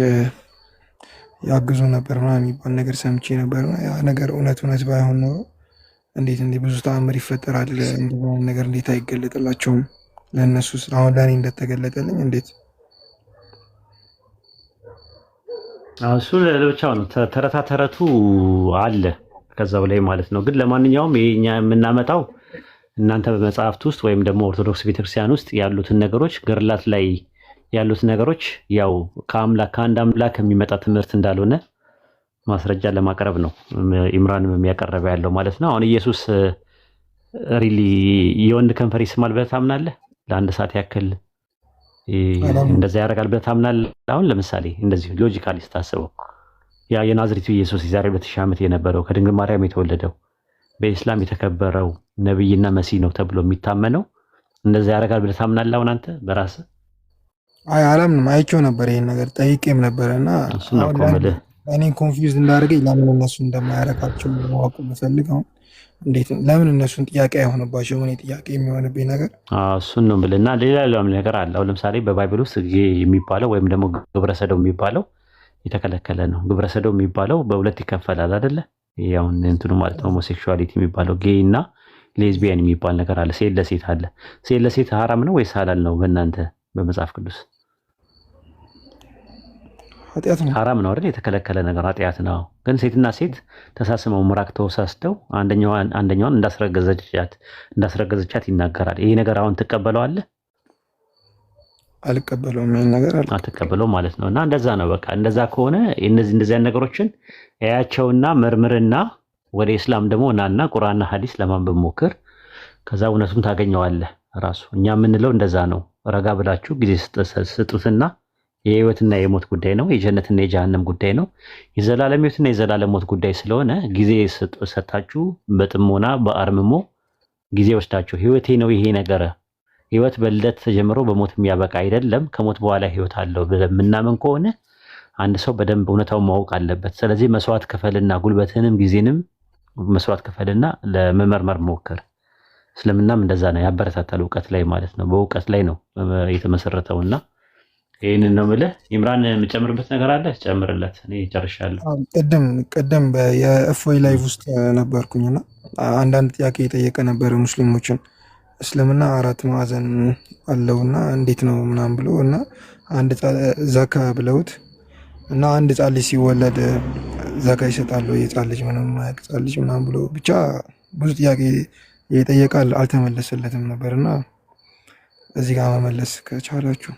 ያግዙ ነበር ምናምን የሚባል ነገር ሰምቼ ነበርና ያ ነገር እውነት ባይሆን ኖሮ እንዴት ብዙ ተአምር ይፈጠራል? እንደዚህ ነገር እንዴት አይገለጥላቸውም? ለእነሱ አሁን ለእኔ እንደተገለጠልኝ እንዴት እሱ ለብቻው ነው። ተረታ ተረቱ አለ ከዛ በላይ ማለት ነው። ግን ለማንኛውም እኛ የምናመጣው እናንተ በመጽሐፍት ውስጥ ወይም ደግሞ ኦርቶዶክስ ቤተክርስቲያን ውስጥ ያሉትን ነገሮች ገርላት ላይ ያሉት ነገሮች ያው ከአንድ አምላክ የሚመጣ ትምህርት እንዳልሆነ ማስረጃ ለማቅረብ ነው ኢምራንም የሚያቀርበው ያለው ማለት ነው። አሁን ኢየሱስ ሪሊ የወንድ ከንፈር ይስማል ብለህ ታምናለህ? ለአንድ ሰዓት ያክል እንደዛ ያደርጋል ብለህ ታምናለህ? አሁን ለምሳሌ እንደዚህ ሎጂካሊ ስታስበው ያ የናዝሬቱ ኢየሱስ የዛሬ 2000 ዓመት የነበረው ከድንግል ማርያም የተወለደው በኢስላም የተከበረው ነብይና መሲህ ነው ተብሎ የሚታመነው እንደዛ ያደርጋል ብለህ ታምናለህ? አሁን አንተ በራስህ? አይ አላምንም። አይቼው ነበር ይሄን ነገር ጠይቄም ነበርና እኔ ኮንፊውዝ እንዳደረገኝ ለምን እነሱ እንደማያረጋቸው ማወቅ የምፈልገው እንዴት ለምን እነሱን ጥያቄ አይሆንባቸው እኔ ጥያቄ የሚሆንብኝ ነገር እሱን ነው ብለና ሌላ ነገር አለ። አሁን ለምሳሌ በባይብል ውስጥ ጌ የሚባለው ወይም ደግሞ ግብረሰዶም የሚባለው የተከለከለ ነው። ግብረሰዶም የሚባለው በሁለት ይከፈላል አይደለ? ያው እንትኑ ማለት ነው ሆሞሴክሹዋሊቲ የሚባለው ጌይ እና ሌዝቢያን የሚባል ነገር አለ። ሴት ለሴት አለ። ሴት ለሴት ሐራም ነው ወይስ ሐላል ነው በእናንተ በመጽሐፍ ቅዱስ? ኃጢአት ነው። ሐራም ነው አይደል? የተከለከለ ነገር ኃጢአት ነው። ግን ሴትና ሴት ተሳስመው ምራቅ ተወሳስተው አንደኛዋን እንዳስረገዘቻት ይናገራል። ይሄ ነገር አሁን ትቀበለዋለህ? አልቀበለውም። ይሄን ነገር አትቀበለው ማለት ነው። እና እንደዛ ነው በቃ። እንደዛ ከሆነ እንደዚህ ነገሮችን ያያቸውና መርምርና ወደ እስላም ደግሞ ናና ቁርአንና ሐዲስ ለማንበብ ሞክር። ከዛ እውነቱን ታገኘዋለህ ራሱ። እኛ የምንለው እንደዛ ነው። ረጋ ብላችሁ ጊዜ ስጡትና የህይወትና የሞት ጉዳይ ነው። የጀነትና የጀሃነም ጉዳይ ነው። የዘላለም ህይወትና የዘላለም ሞት ጉዳይ ስለሆነ ጊዜ ሰጣችሁ በጥሞና በአርምሞ ጊዜ ወስዳችሁ ህይወቴ ነው ይሄ ነገር ህይወት በልደት ተጀምሮ በሞት የሚያበቃ አይደለም፣ ከሞት በኋላ ህይወት አለው ብለን የምናምን ከሆነ አንድ ሰው በደንብ እውነታውን ማወቅ አለበት። ስለዚህ መስዋዕት ክፈልና ጉልበትንም ጊዜንም መስዋዕት ክፈልና ለመመርመር ሞክር። እስልምናም እንደዛ ነው ያበረታታል፣ እውቀት ላይ ማለት ነው። በእውቀት ላይ ነው የተመሰረተውና ይህንን ነው የምልህ። ኢምራን የምጨምርበት ነገር አለ? ጨምርለት። እኔ ጨርሻለሁ። ቅድም የእፎይ ላይቭ ውስጥ ነበርኩኝና አንዳንድ ጥያቄ የጠየቀ ነበረ ሙስሊሞችን እስልምና 4 ማዕዘን አለውና እንዴት ነው ምናምን ብሎ እና አንድ ዘካ ብለውት እና አንድ ህጻን ልጅ ሲወለድ ዘካ ይሰጣሉ የህጻን ልጅ ምንም ህጻን ልጅ ምናምን ብሎ ብቻ ብዙ ጥያቄ የጠየቀ አልተመለሰለትም ነበርና እዚህ ጋር መመለስ ከቻላችሁ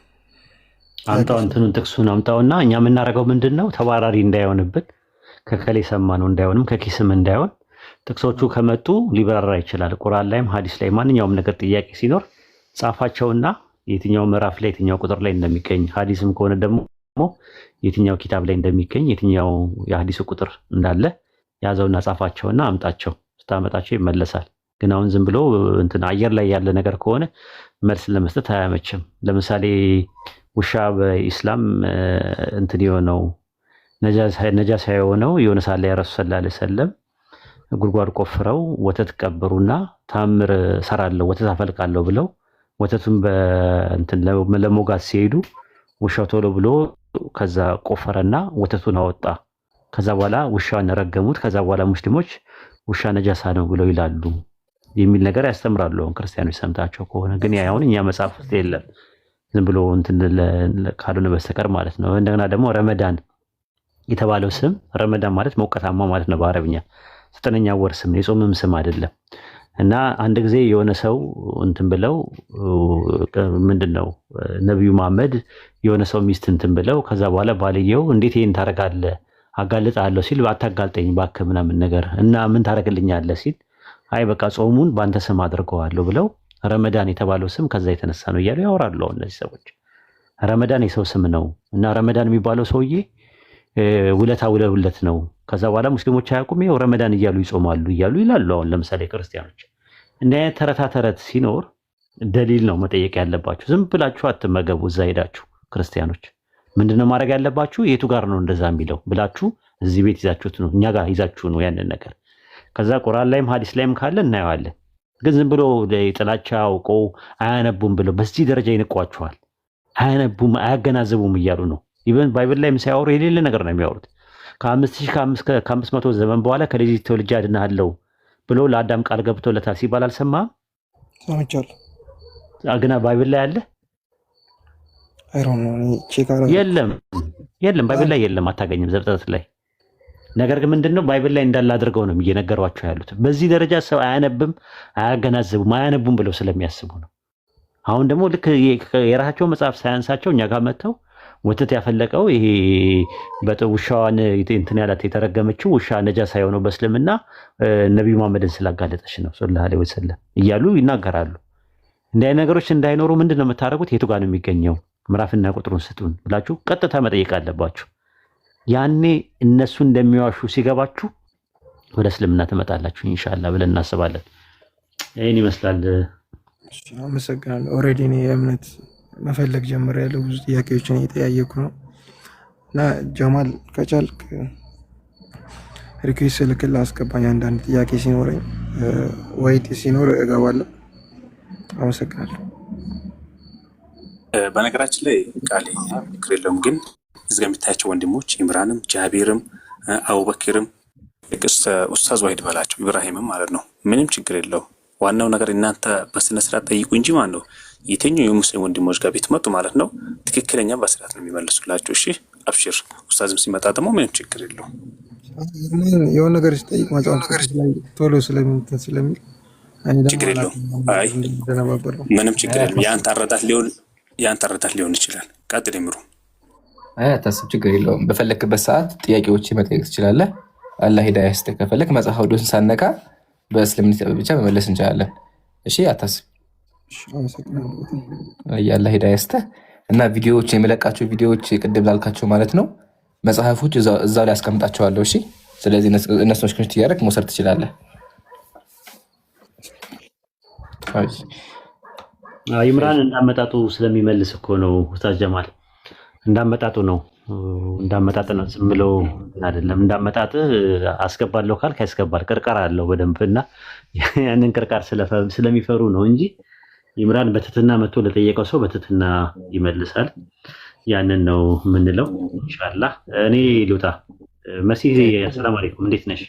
አምጣው፣ እንትኑን ጥቅሱን አምጣውና እኛ የምናደርገው ምንድን ነው ተባራሪ እንዳይሆንብን ከከሌ ሰማ ነው እንዳይሆንም ከኪስም እንዳይሆን ጥቅሶቹ ከመጡ ሊበራራ ይችላል። ቁርአን ላይም ሐዲስ ላይ ማንኛውም ነገር ጥያቄ ሲኖር ጻፋቸውና የትኛው ምዕራፍ ላይ የትኛው ቁጥር ላይ እንደሚገኝ ሐዲስም ከሆነ ደግሞ የትኛው ኪታብ ላይ እንደሚገኝ የትኛው የሐዲሱ ቁጥር እንዳለ ያዘውና ጻፋቸውና አምጣቸው። ስታመጣቸው ይመለሳል። ግን አሁን ዝም ብሎ እንትን አየር ላይ ያለ ነገር ከሆነ መልስ ለመስጠት አያመችም። ለምሳሌ ውሻ በኢስላም እንትን የሆነው ነጃሳ የሆነው የሆነ ሳለ የረሱ ሰለላሁ ዐለይሂ ወሰለም ጉድጓድ ቆፍረው ወተት ቀበሩና ታምር ሰራለሁ ወተት አፈልቃለሁ ብለው ወተቱን በእንትን ለሞጋት ሲሄዱ ውሻው ቶሎ ብሎ ከዛ ቆፈረና ወተቱን አወጣ። ከዛ በኋላ ውሻን ረገሙት። ከዛ በኋላ ሙስሊሞች ውሻ ነጃሳ ነው ብለው ይላሉ የሚል ነገር ያስተምራሉ። አሁን ክርስቲያኖች ሰምታቸው ከሆነ ግን ያ አሁን እኛ መጽሐፍ ውስጥ የለም፣ ዝም ብሎ እንትን ካልሆነ በስተቀር ማለት ነው። እንደገና ደግሞ ረመዳን የተባለው ስም ረመዳን ማለት ሞቃታማ ማለት ነው በአረብኛ። 9ኛ ወር ስም ነው፣ የጾምም ስም አይደለም። እና አንድ ጊዜ የሆነ ሰው እንትን ብለው ምንድነው ነብዩ መሐመድ የሆነ ሰው ሚስት እንትን ብለው ከዛ በኋላ ባልየው እንዴት ይሄን ታረጋለህ አጋልጣለሁ ሲል አታጋልጠኝ እባክህ ምናምን ነገር እና ምን ታረግልኛለህ ሲል አይ በቃ ጾሙን በአንተ ስም አድርገዋለሁ ብለው ረመዳን የተባለው ስም ከዛ የተነሳ ነው እያሉ ያወራሉ። እነዚህ ሰዎች ረመዳን የሰው ስም ነው እና ረመዳን የሚባለው ሰውዬ ውለታ ውለውለት ነው። ከዛ በኋላ ሙስሊሞች አያውቁም ይኸው ረመዳን እያሉ ይጾማሉ እያሉ ይላሉ። አሁን ለምሳሌ ክርስቲያኖች እንዲህ አይነት ተረታ ተረት ሲኖር ደሊል ነው መጠየቅ ያለባችሁ። ዝም ብላችሁ አትመገቡ። እዛ ሄዳችሁ ክርስቲያኖች ምንድነው ማድረግ ያለባችሁ? የቱ ጋር ነው እንደዛ የሚለው ብላችሁ እዚህ ቤት ይዛችሁት ነው እኛ ጋር ይዛችሁ ነው ያንን ነገር። ከዛ ቁርአን ላይም ሐዲስ ላይም ካለ እናየዋለን። ግን ዝም ብሎ ጥላቻ አውቆ አያነቡም ብለው በዚህ ደረጃ ይንቋችኋል። አያነቡም አያገናዘቡም እያሉ ነው። ኢቨን ባይብል ላይም ሳያወሩ የሌለ ነገር ነው የሚያወሩት። ከ500 ዘመን በኋላ ከልጅ ተወልጄ አድንሃለሁ ብሎ ለአዳም ቃል ገብቶለታል ሲባል አልሰማህም? ሰምቻለሁ። ግና ባይብል ላይ አለ? የለም ባይብል ላይ የለም፣ አታገኝም ዘፍጥረት ላይ። ነገር ግን ምንድነው ባይብል ላይ እንዳለ አድርገው ነው እየነገሯቸው ያሉት። በዚህ ደረጃ ሰው አያነብም አያገናዝቡም አያነቡም ብለው ስለሚያስቡ ነው። አሁን ደግሞ ልክ የራሳቸው መጽሐፍ ሳያንሳቸው እኛ ጋር መጥተው ወተት ያፈለቀው ይሄ ውሻዋን እንትን ያላት የተረገመችው ውሻ ነጃሳ የሆነው በእስልምና ነብዩ መሐመድን ስላጋለጠች ነው ሰለላሁ ዐለይሂ ወሰለም እያሉ ይናገራሉ። እንዲህ አይነት ነገሮች እንዳይኖሩ ምንድነው የምታደርጉት? የቱ ጋር ነው የሚገኘው ምዕራፍና ቁጥሩን ስጡን ብላችሁ ቀጥታ መጠየቅ አለባችሁ። ያኔ እነሱ እንደሚዋሹ ሲገባችሁ ወደ እስልምና ትመጣላችሁ ኢንሻአላህ ብለን እናስባለን። ይሄን ይመስላል። አመሰግናለሁ። ኦልሬዲ እኔ የእምነት መፈለግ ጀምሬያለሁ። ብዙ ጥያቄዎችን እየጠያየኩ ነው እና ጀማል ከቻልክ ሪኩዌስት ልክልህ አስገባኝ። አንዳንድ ጥያቄ ሲኖረኝ ወይት ሲኖር እገባለሁ። አመሰግናለሁ። በነገራችን ላይ ቃል ምክር የለውም፣ ግን እዚህ ጋር የሚታያቸው ወንድሞች ኢምራንም ጃቢርም አቡበክርም ኡስታዝ ዋሂድ በላቸው ኢብራሂምም ማለት ነው። ምንም ችግር የለው። ዋናው ነገር እናንተ በስነ ስርዓት ጠይቁ እንጂ ማለት ነው። የትኛው የሙስሊም ወንድሞች ጋር ቤት መጡ ማለት ነው ትክክለኛ በስርዓት ነው የሚመልሱላቸው። እሺ አብሽር። ኡስታዝም ሲመጣ ደግሞ ምንም ችግር የለው። የሆነ ነገር ሲጠይቅ መጽሐፍ ላይ ቶሎ ስለሚል ችግር የለው። አይ ምንም ችግር የለም። ያን ተረዳት ሊሆን ይችላል። ቀጥል ይምሩ። አይ አታስብ፣ ችግር የለውም። በፈለክበት ሰዓት ጥያቄዎች መጠየቅ ትችላለህ። አላህ ሂዳያ ይስጥህ። ከፈለክ መጽሐፍ ቅዱስን ሳነካ በእስልምና ብቻ መመለስ እንችላለን። እሺ አታስብ። አላህ ሂዳያ ይስጥህ። እና ቪዲዮዎች የመለቃቸው ቪዲዮዎች ቅድም ላልካቸው ማለት ነው መጽሐፎች እዛው ላይ አስቀምጣቸዋለሁ። እሺ ስለዚህ እነሱን ስክሪንሾት እያደረግህ መውሰድ ትችላለህ። ይምራን እንዳመጣጡ ስለሚመልስ እኮ ነው ኡስታዝ ጀማል፣ እንዳመጣጡ ነው። እንዳመጣጥ ነው፣ ዝም ብሎ አይደለም። እንዳመጣጥ አስገባለሁ ካልክ ያስገባል። ቅርቃር አለው በደንብ እና ያንን ቅርቃር ስለሚፈሩ ነው እንጂ ይምራን በትትና መጥቶ ለጠየቀው ሰው በትትና ይመልሳል። ያንን ነው የምንለው ኢንሻአላህ። እኔ ልውጣ። መሲህ አሰላሙ አለይኩም እንዴት ነሽ?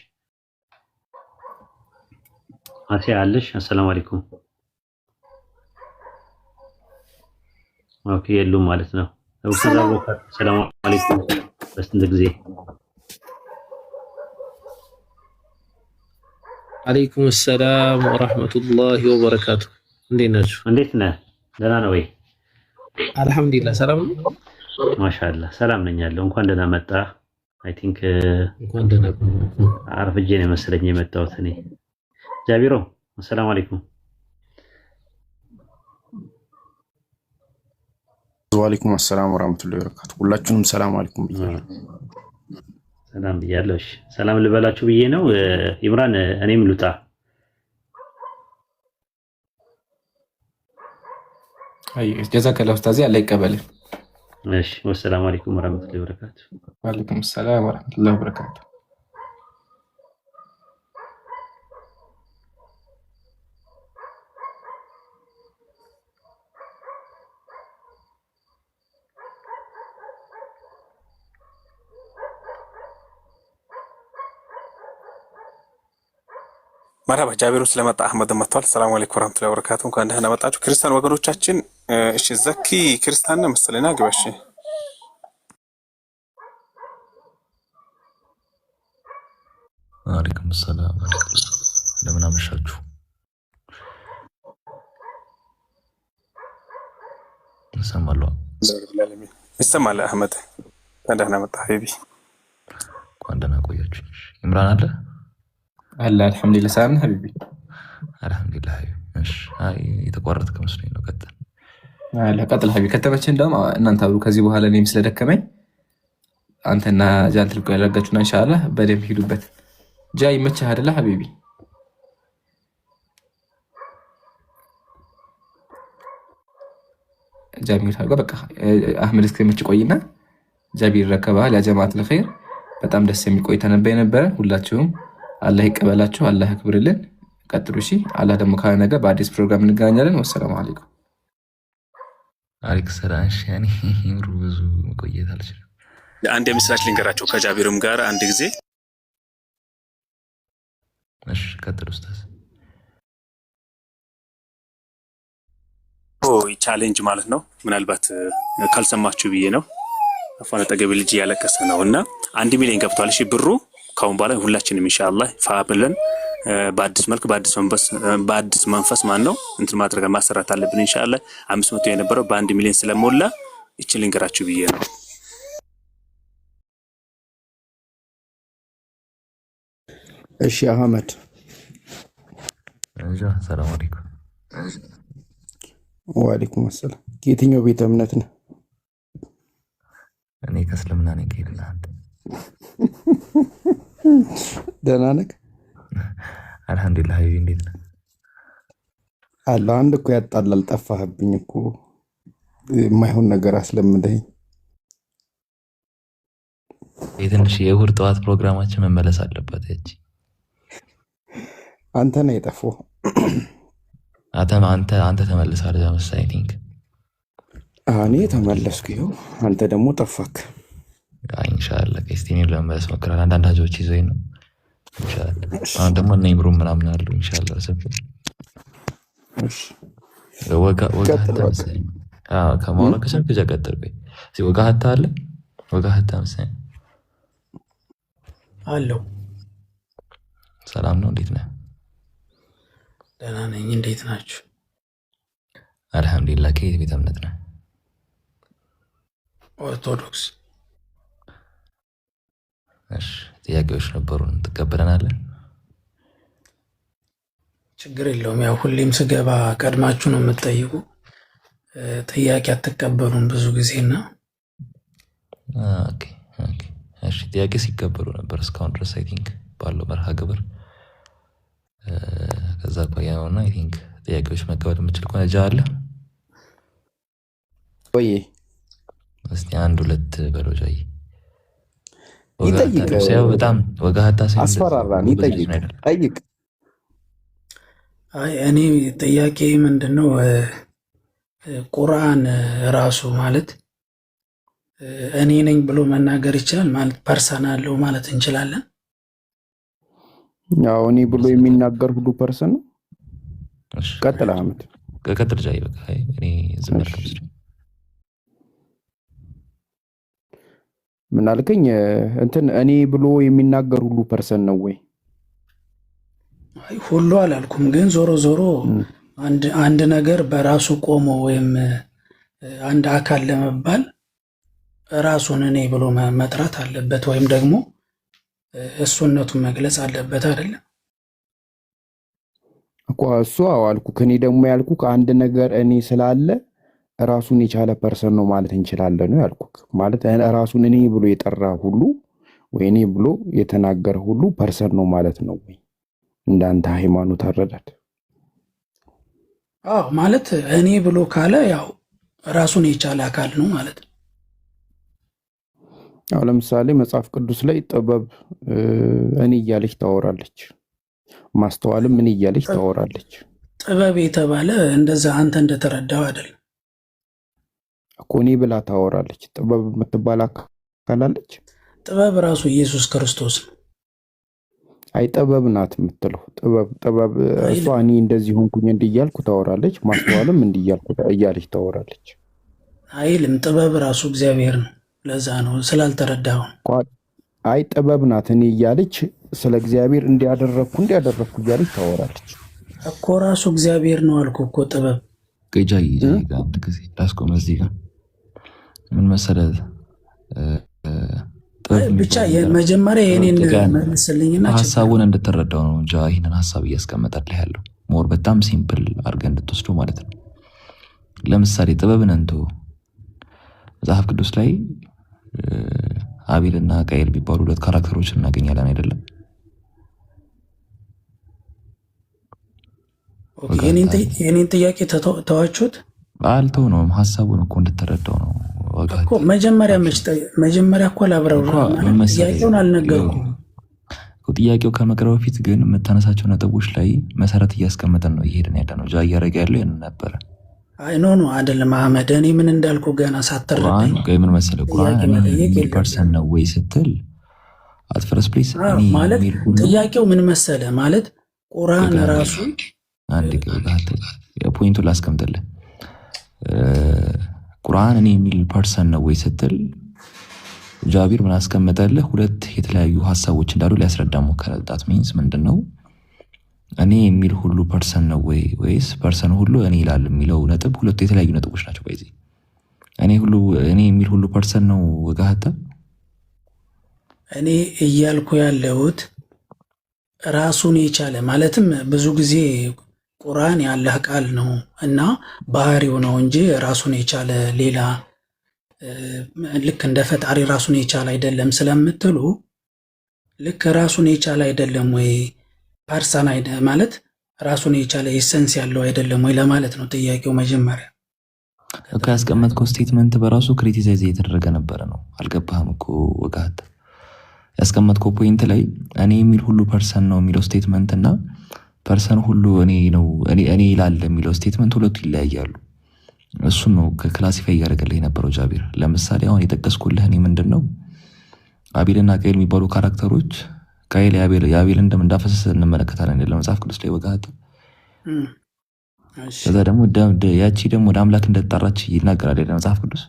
አሲያ አለሽ? አሰላሙ አለይኩም። ኦኬ የሉም ማለት ነው። ሰላም አለይኩም። በስንት ጊዜ አለይኩም ሰላም ወራህመቱላሂ ወበረካቱ። እንዴት ናችሁ? እንዴት ነህ? ደህና ነው ወይ? አልሐምዱሊላህ ሰላም ነው። ማሻአላህ ሰላም ነኝ ያለው። እንኳን ደህና መጣ። አይ ቲንክ እንኳን ደህና አርፍጄ ነው መሰለኝ የመጣሁት እኔ። ጃቢሮ አሰላሙ አለይኩም። ወአለይኩም አሰላም ወራህመቱላሂ ወበረካቱ። ሁላችሁንም ሰላም አለይኩም ብያለሁ። ሰላም ብያለሁ። እሺ ሰላም ልበላችሁ ብዬ ነው። ኢምራን እኔም ልውጣ። አይ ጀዛከላሁ ኡስታዝ አላህ ይቀበልህ። እሺ ወሰላሙ አለይኩም ወራህመቱላሂ ወበረካቱ። ወአለይኩም ሰላም ወራህመቱላሂ ወበረካቱ። መርሐባ ጃቢሩ ስለመጣ አህመድ መጥቷል። ሰላም አለይኩም ወራህመቱላሂ ወበረካቱ። እንኳን ደህና መጣችሁ ክርስቲያን ወገኖቻችን። እሺ ዘኪ ክርስቲያን ነው መሰለኝ ግባሽ። አለይኩም ሰላም እንደምን አመሻችሁ። ይሰማል አህመድ እንኳን ደህና መጣ ሀቢቢ። እንኳን ደህና ቆያችሁ። ኢምራን አለ አለ አልሐምዱሊላህ ሰላም ነህ ሀቢቢ? አልሐምዱሊላህ ሀቢቢ። እሺ አይ የተቋረጥክ መስሎኝ ነው። ቀጥል ቀጥል ሀቢቢ። ከተመቸህ እንደውም እናንተ አብሩ ከዚህ በኋላ እኔም ስለደከመኝ አንተና ጃን ትልቁ ያደረጋችሁና ኢንሻአላህ በደንብ ሂዱበት። ጃ ይመችህ አይደለ ሀቢቢ? ጃቢር ታውቃ በቃ አህመድ እስከሚመች ቆይና ጃቢር ረከባል። ያ ጀማዓት ለኸይር በጣም ደስ የሚል ቆይታ ነበር። ሁላችሁም አላህ ይቀበላችሁ፣ አላህ ያክብርልን። ቀጥሉ እሺ። አላህ ደግሞ ካለ ነገር በአዲስ ፕሮግራም እንገናኛለን። ወሰላሙ አለይኩም። አለይኩም ሰላም። እሺ ያኔ ይምሩ ብዙ መቆየት አልችልም። አንድ የምስራች ልንገራቸው ከጃቢርም ጋር አንድ ጊዜ። እሺ ቀጥሉ ኡስታዝ። ቻሌንጅ ማለት ነው። ምናልባት ካልሰማችሁ ብዬ ነው። አፋን አጠገብ ልጅ ያለቀሰ ነው እና 1 ሚሊዮን ገብቷል። እሺ ብሩ ካሁን በኋላ ሁላችንም ኢንሻአላህ ፋብለን በአዲስ መልክ በአዲስ መንፈስ ማን ነው እንትን ማድረግ ማሰራት አለብን ኢንሻአላህ። 500 የነበረው በ1 ሚሊዮን ስለሞላ እቺ ልንገራችሁ ብዬ ነው። እሺ አህመድ ሰላም አለይኩም። ወአለይኩም ሰላም። የትኛው ቤተ እምነት ነህ? እኔ ከእስልምና ነኝ። ከሄድና አንተ ደህና ነህ? አልሐምዱሊላህ ሀቢቢ እንዴት ነህ? አለ አንድ እኮ ያጣላል። ጠፋህብኝ እኮ የማይሆን ነገር አስለምደኝ። የትንሽ የእሑድ ጠዋት ፕሮግራማችን መመለስ አለበት። እቺ አንተ ነህ የጠፋው። አንተ ተመልሰሃል መሰለኝ። ቲንክ እኔ ተመለስኩ። ይኸው አንተ ደግሞ ጠፋክ። ኢንሻአላህ ከስቲኒ ለመመለስ ሞክራለሁ። አንዳንድ ሀጆች ይዘኝ ነው ኢንሻአላህ። አሁን ደግሞ እነ ኢምሩ ምናምን አሉ ኢንሻአላህ። እሺ ወጋ ተመሰለኝ። ከማውራ ከሰልክ ቀጥል። ቆይ ወጋ ሀታ አለ ወጋ ሀታ መሰለኝ አለው። ሰላም ነው? እንዴት ነህ? ደህና ነኝ። እንዴት ናችሁ? አልሐምዱሊላህ። ከየት ቤተ እምነት ነህ? ኦርቶዶክስ። እሺ ጥያቄዎች ነበሩን ትቀበለናለህ? ችግር የለውም። ያው ሁሌም ስገባ ቀድማችሁ ነው የምትጠይቁ፣ ጥያቄ አትቀበሉም ብዙ ጊዜና። ኦኬ ኦኬ። እሺ ጥያቄ ሲቀበሉ ነበር እስካሁን ድረስ አይ ቲንክ ባለው መርሃ ግብር። ከዛ ቆያ ነውና አይ ቲንክ ጥያቄዎች መቀበል የምችል ከሆነ ጃ አለ ወይ? እስቲ አንድ ሁለት በለው ጃይ። ይጠይቅ። በጣም ወጋሃታ ሲል አስፈራራን። ይጠይቅ ጠይቅ። አይ እኔ ጥያቄ ምንድነው ቁርአን ራሱ ማለት እኔ ነኝ ብሎ መናገር ይችላል ማለት ፐርሰን አለው ማለት እንችላለን። ያው እኔ ብሎ የሚናገር ሁሉ ፐርሰን ነው። ቀጥል አህመድ። ቀጥል ጃይ በቃ እኔ ዝም ብዬ ምን አልከኝ? እንትን እኔ ብሎ የሚናገር ሁሉ ፐርሰን ነው ወይ? አይ ሁሉ አላልኩም፣ ግን ዞሮ ዞሮ አንድ ነገር በራሱ ቆሞ ወይም አንድ አካል ለመባል ራሱን እኔ ብሎ መጥራት አለበት ወይም ደግሞ እሱነቱን መግለጽ አለበት አይደለም እኮ እሱ አልኩ። ከኔ ደግሞ ያልኩ ከአንድ ነገር እኔ ስላለ ራሱን የቻለ ፐርሰን ነው ማለት እንችላለን ነው ያልኩ። ማለት ራሱን እኔ ብሎ የጠራ ሁሉ ወይ እኔ ብሎ የተናገረ ሁሉ ፐርሰን ነው ማለት ነው ወይ? እንዳንተ ሃይማኖት አረዳድ? አዎ ማለት እኔ ብሎ ካለ ያው ራሱን የቻለ አካል ነው ማለት ነው። አሁን ለምሳሌ መጽሐፍ ቅዱስ ላይ ጥበብ እኔ እያለች ታወራለች፣ ማስተዋልም እኔ እያለች ታወራለች። ጥበብ የተባለ እንደዛ አንተ እንደተረዳው አይደለም እኮ እኔ ብላ ታወራለች። ጥበብ የምትባል አካል አለች። ጥበብ ራሱ ኢየሱስ ክርስቶስ ነው። አይ ጥበብ ናት የምትለው ጥበብ እሷ እኔ እንደዚህ ሆንኩኝ እንዲያልኩ ታወራለች፣ ማስተዋልም እንዲያልኩ እያለች ታወራለች አይልም። ጥበብ ራሱ እግዚአብሔር ነው። ለዛ ነው ስላልተረዳው። አይ ጥበብ ናት እኔ እያለች ስለ እግዚአብሔር እንዲያደረኩ እያለች ታወራለች እኮ ራሱ እግዚአብሔር ነው አልኩ እኮ ጥበብ ገጃይ አንድ ጊዜ ላስቆም እዚህ ጋር ምን መሰለህ ብቻ የመጀመሪያ የኔን መልስልኝና ሐሳቡን እንድትረዳው ነው እንጂ ይሄንን ሐሳብ እያስቀመጠልህ ያለው ሞር በጣም ሲምፕል አድርገህ እንድትወስደው ማለት ነው። ለምሳሌ ጥበብን እንቶ መጽሐፍ ቅዱስ ላይ አቤልና ቃየል ቢባሉ ሁለት ካራክተሮች እናገኛለን አይደለም? ኦኬ የኔን ጥያቄ ተዋችሁት? አልተው ነው ሐሳቡን እኮ እንድትረዳው ነው እኮ መጀመሪያ እኮ ላብራው ጥያቄውን አልነገርኩም። ጥያቄው ከመቅረቡ በፊት ግን የምታነሳቸው ነጥቦች ላይ መሰረት እያስቀመጠን ነው እየሄድን ያለ ነው። ጃ እያደረገ ያለው ያን ነበረ። አይ ኖ አይደለም አህመድ፣ እኔ ምን እንዳልኩ ገና ሳትረዳኝ ምን መሰለህ ቁርአን ፐርሰን ነው ወይ ስትል አት ፈርስት ፕሌስ ማለት ጥያቄው ምን መሰለህ ማለት ቁርአን ራሱ አንድ ፖይንቱን ላስቀምጥልህ። ቁርአን እኔ የሚል ፐርሰን ነው ወይ ስትል ጃቢር ምን አስቀመጠልህ? ሁለት የተለያዩ ሀሳቦች እንዳሉ ሊያስረዳ ሞከረ። ዳት ሚንስ ምንድነው እኔ የሚል ሁሉ ፐርሰን ነው ወይ ወይስ ፐርሰን ሁሉ እኔ ይላል የሚለው ነጥብ ሁለቱ የተለያዩ ነጥቦች ናቸው። በዚህ እኔ የሚል ሁሉ ፐርሰን ነው ወጋህታ እኔ እያልኩ ያለሁት ራሱን የቻለ ማለትም ብዙ ጊዜ ቁርአን ያለህ ቃል ነው እና ባህሪው ነው እንጂ ራሱን የቻለ ሌላ ልክ እንደ ፈጣሪ ራሱን የቻለ አይደለም ስለምትሉ ልክ ራሱን የቻለ አይደለም ወይ ፐርሰን ማለት ራሱን የቻለ ኤሰንስ ያለው አይደለም ወይ ለማለት ነው ጥያቄው። መጀመሪያ እኮ ያስቀመጥከው ስቴትመንት በራሱ ክሪቲሳይዝ እየተደረገ ነበረ ነው። አልገባህም እኮ ወጋት። ያስቀመጥከው ፖይንት ላይ እኔ የሚል ሁሉ ፐርሰን ነው የሚለው ስቴትመንት እና ፐርሰን ሁሉ እኔ ነው እኔ ይላል የሚለው ስቴትመንት ሁለቱ ይለያያሉ። እሱን ነው ከክላሲፋይ እያደረገልህ የነበረው ጃቢር። ለምሳሌ አሁን የጠቀስኩልህ እኔ ምንድነው አቤልና ቃየል የሚባሉ ካራክተሮች ቃየል የአቤልን ደም እንዳፈሰሰ እንመለከታለን ለመጽሐፍ ቅዱስ ላይ ወጋት። ከዛ ደግሞ ያቺ ደግሞ ወደ አምላክ እንደተጣራች ይናገራል ለመጽሐፍ ቅዱስ።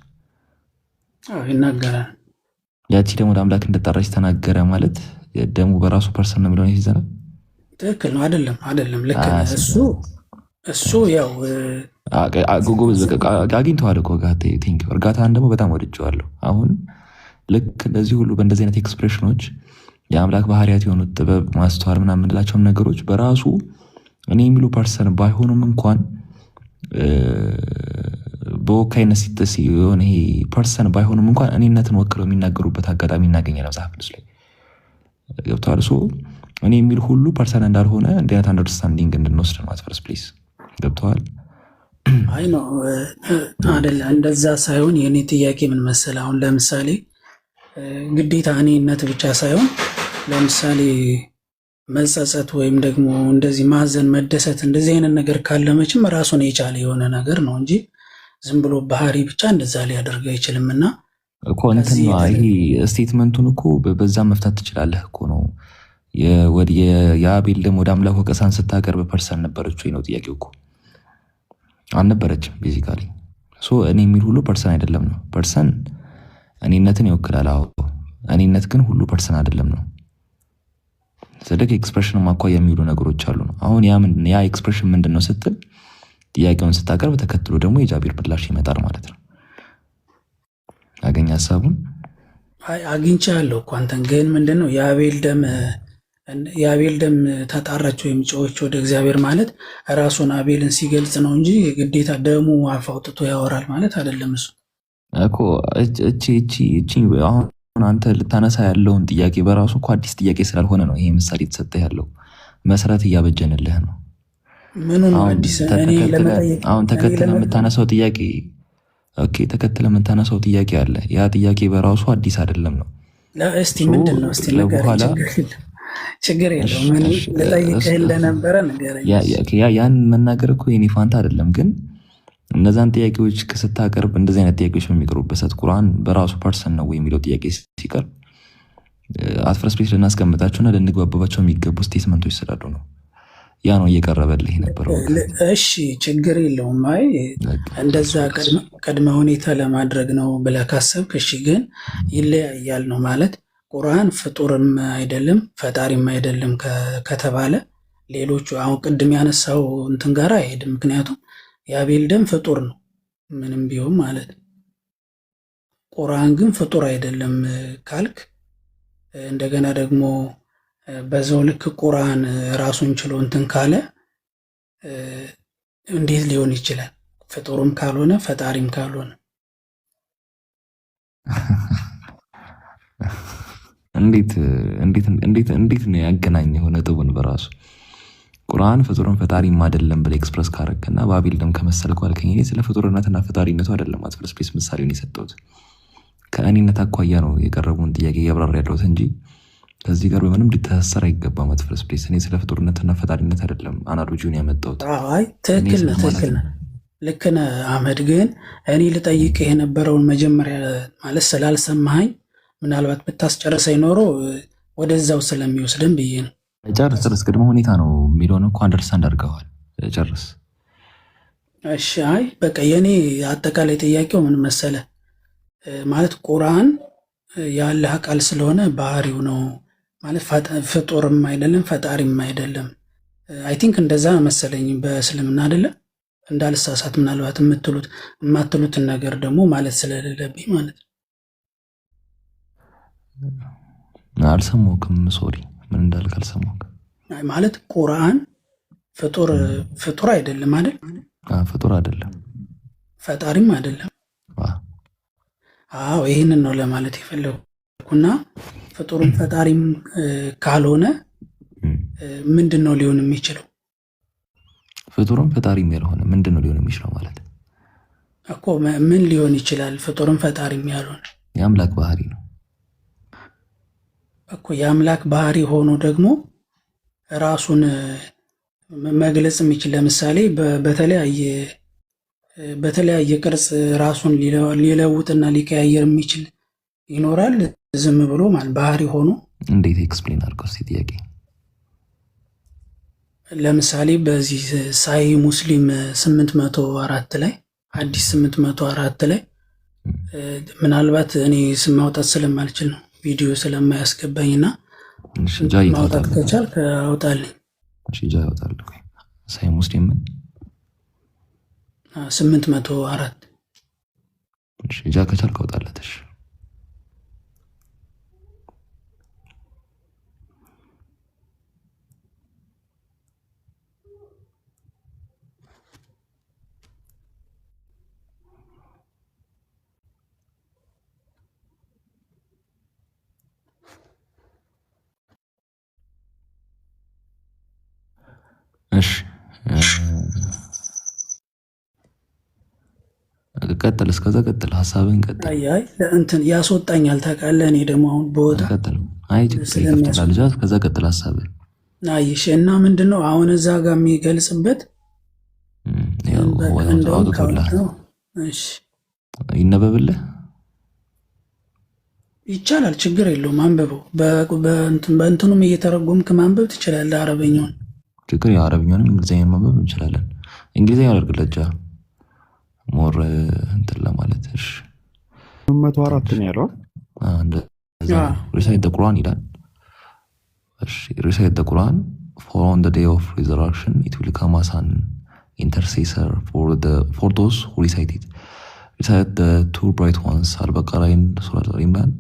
ይናገራል። ያቺ ደግሞ ወደ አምላክ እንደተጣራች ተናገረ ማለት ደሙ በራሱ ፐርሰን ነው የሚለውን ይዘናል። ትክክል ነው። አይደለም ልክ እሱ ያው ጎጎዝ አግኝተዋል እኮ ጋቴ ቲንክ እርጋታን ደግሞ በጣም ወድጀዋለሁ። አሁን ልክ እንደዚህ ሁሉ በእንደዚህ አይነት ኤክስፕሬሽኖች የአምላክ ባህሪያት የሆኑት ጥበብ፣ ማስተዋል ምናምን የምንላቸውን ነገሮች በራሱ እኔ የሚሉ ፐርሰን ባይሆኑም እንኳን በወካይነት ሲተሲ የሆነ ይሄ ፐርሰን ባይሆኑም እንኳን እኔነትን ወክለው የሚናገሩበት አጋጣሚ እናገኛለን መጽሐፍ ቅዱስ ላይ ገብቷል። ሶ እኔ የሚል ሁሉ ፐርሰን እንዳልሆነ እንዲህ አይነት አንደርስታንዲንግ እንድንወስድ ነው አት ፈርስት ፕሌስ። ገብተዋል? አይ ነው አይደለ? እንደዛ ሳይሆን የኔ ጥያቄ ምን መሰለህ፣ አሁን ለምሳሌ ግዴታ እኔነት ብቻ ሳይሆን ለምሳሌ መጸጸት ወይም ደግሞ እንደዚህ ማዘን፣ መደሰት እንደዚህ አይነት ነገር ካለ መቼም ራሱን የቻለ የሆነ ነገር ነው እንጂ ዝም ብሎ ባህሪ ብቻ እንደዛ ሊያደርግ አይችልም። እና እኮ እንትን ነው ይሄ ስቴትመንቱን እኮ በዛ መፍታት ትችላለህ እኮ ነው። የአቤል ደም ወደ አምላክ ወቀሳን ስታቀርብ ፐርሰን ነበረች ወይ ነው ጥያቄው እኮ። አልነበረችም ቤዚካሊ። እኔ የሚል ሁሉ ፐርሰን አይደለም ነው። ፐርሰን እኔነትን ይወክላል። አዎ እኔነት ግን ሁሉ ፐርሰን አይደለም ነው። ስለዚህ ኤክስፕሬሽን ማኳያ የሚውሉ ነገሮች አሉ ነው። አሁን ያ ኤክስፕሬሽን ምንድን ነው ስትል ጥያቄውን ስታቀርብ ተከትሎ ደግሞ የጃቢር ምላሽ ይመጣል ማለት ነው። አገኘ ሀሳቡን አግኝቻለሁ እኮ አንተን ግን ምንድነው የአቤል ደም ተጣራች ወይም ጮኸች ወደ እግዚአብሔር ማለት ራሱን አቤልን ሲገልጽ ነው እንጂ ግዴታ ደሙ አፍ አውጥቶ ያወራል ማለት አይደለም። እሱ እኮ እቺ አሁን አንተ ልታነሳ ያለውን ጥያቄ በራሱ እኮ አዲስ ጥያቄ ስላልሆነ ነው ይሄ ምሳሌ የተሰጠ ያለው። መሰረት እያበጀንልህ ነው። ምኑ ነው አዲስ? አሁን ተከትለ የምታነሳው ጥያቄ ተከትለ የምታነሳው ጥያቄ አለ። ያ ጥያቄ በራሱ አዲስ አይደለም ነው። እስቲ ምንድን ነው እስቲ ንገረኝ። ችግር የለውም። ምን ልጠይቅህ እንደነበረ ንገረኝ። ያን መናገር እኮ የኔ ፋንታ አይደለም። ግን እነዛን ጥያቄዎች ስታቀርብ እንደዚህ አይነት ጥያቄዎች በሚቀርቡበት ሰዓት ቁርአን በራሱ ፐርሰን ነው የሚለው ጥያቄ ሲቀርብ አትፈርስ ፕሌስ ልናስቀምጣቸውና ልንግባባባቸው የሚገቡ ስቴትመንቶች ስላሉ ነው። ያ ነው እየቀረበልህ የነበረው። እሺ ችግር የለውም። አይ እንደዛ ቅድመ ሁኔታ ለማድረግ ነው ብለህ ካሰብክ እሺ። ግን ይለያያል ነው ማለት ቁርአን ፍጡርም አይደለም ፈጣሪም አይደለም ከተባለ ሌሎቹ አሁን ቅድም ያነሳው እንትን ጋር አይሄድም። ምክንያቱም የአቤል ደም ፍጡር ነው ምንም ቢሆን ማለት። ቁርአን ግን ፍጡር አይደለም ካልክ እንደገና ደግሞ በዛው ልክ ቁርአን ራሱን ችሎ እንትን ካለ እንዴት ሊሆን ይችላል? ፍጡርም ካልሆነ ፈጣሪም ካልሆነ እንዴት ነው ያገናኘው ነጥቡን በራሱ? ቁርአን ፍጡርን ፈጣሪም አይደለም ብለህ ኤክስፕረስ ካረከና በአቤል ደም ከመሰልከው አልከኝ። እኔ ስለ ፍጡርነትና ፈጣሪነቱ አይደለም አትፍለስ ፕሌስ ምሳሌውን የሰጠሁት ከእኔነት አኳያ ነው የቀረቡን ጥያቄ እያብራራ ያለሁት እንጂ ከዚህ ጋር በምንም ሊተሳሰር አይገባም። አትፍለስ ፕሌስ እኔ ስለ ፍጡርነትና ፈጣሪነት አይደለም አናሎጂውን ያመጣሁት። አይ ትክክል ነህ ልክ ነህ አህመድ። ግን እኔ ልጠይቅህ የነበረውን መጀመሪያ ማለት ስላልሰማኸኝ ምናልባት ብታስጨርሰኝ ኖሮ ወደዛው ስለሚወስድን ብዬ ነው። ጨርስ ቅድመ ሁኔታ ነው የሚለውን እኮ አንደርስታንድ አድርገዋል። ጨርስ እሺ። አይ በቃ የኔ አጠቃላይ ጥያቄው ምን መሰለ ማለት ቁርአን የአላህ ቃል ስለሆነ ባህሪው ነው ማለት ፍጡርም አይደለም ፈጣሪም አይደለም። አይ ቲንክ እንደዛ መሰለኝ በእስልምና አይደለም እንዳልሳሳት። ምናልባት የማትሉትን ነገር ደግሞ ማለት ስለሌለብኝ ማለት ነው። አልሰማሁም። ሶሪ ምን እንዳልክ አልሰማሁም። ማለት ቁርአን ፍጡር አይደለም አይደል? ፍጡር አይደለም ፈጣሪም አይደለም። አዎ ይህንን ነው ለማለት የፈለጉና ፍጡርም ፈጣሪም ካልሆነ ምንድን ነው ሊሆን የሚችለው? ፍጡርም ፈጣሪም ያልሆነ ምንድን ነው ሊሆን የሚችለው ማለት እኮ ምን ሊሆን ይችላል? ፍጡርም ፈጣሪም ያልሆነ የአምላክ ባህሪ ነው እኮ። የአምላክ ባህሪ ሆኖ ደግሞ ራሱን መግለጽ የሚችል ለምሳሌ በተለያየ ቅርጽ ራሱን ሊለውጥና ሊቀያየር የሚችል ይኖራል? ዝም ብሎ ማለት ባህሪ ሆኖ እንዴት ኤክስፕሌን አድርገው እስኪ ጥያቄ። ለምሳሌ በዚህ ሳሂህ ሙስሊም 804 ላይ ሐዲስ 804 ላይ ምናልባት እኔ ስም ማውጣት ስለማልችል ነው ቪዲዮ ስለማያስገባኝና ማውጣት ከቻልክ አውጣልኝ። ጃ ያወጣል። ሳሂህ ሙስሊም 804 ጃ ከቻልክ አውጣለት። እሺ ቀጥል። እስከዛ ቀጥል፣ ሀሳብን ቀጥል። አይ ለእንትን ያስወጣኛል ታውቃለህ። እኔ ደግሞ አሁን በወጣ ቀጥል። አይ ስለሚያስወጣ ከዛ ቀጥል ሀሳብን። አይሽ እና ምንድነው አሁን እዛ ጋር የሚገልጽበት እሺ ይነበብልህ። ይቻላል፣ ችግር የለውም። አንብበው። በእንትኑም እየተረጎምክ ማንበብ ትችላለህ። አረበኛውን ችግር የአረብኛውንም እንግሊዝኛ ማንበብ እንችላለን። እንግሊዝኛ ያደርግለጃ ሞር እንትን ለማለት እሺ 104 ነው ያለው። ሪሳይት ቁርአን ይላል። እሺ ሪሳይት ቁርአን for on the day of resurrection it will come as an intercessor for those who recite it. Recite the two bright ones al-Baqarah and Surah Al-Imran.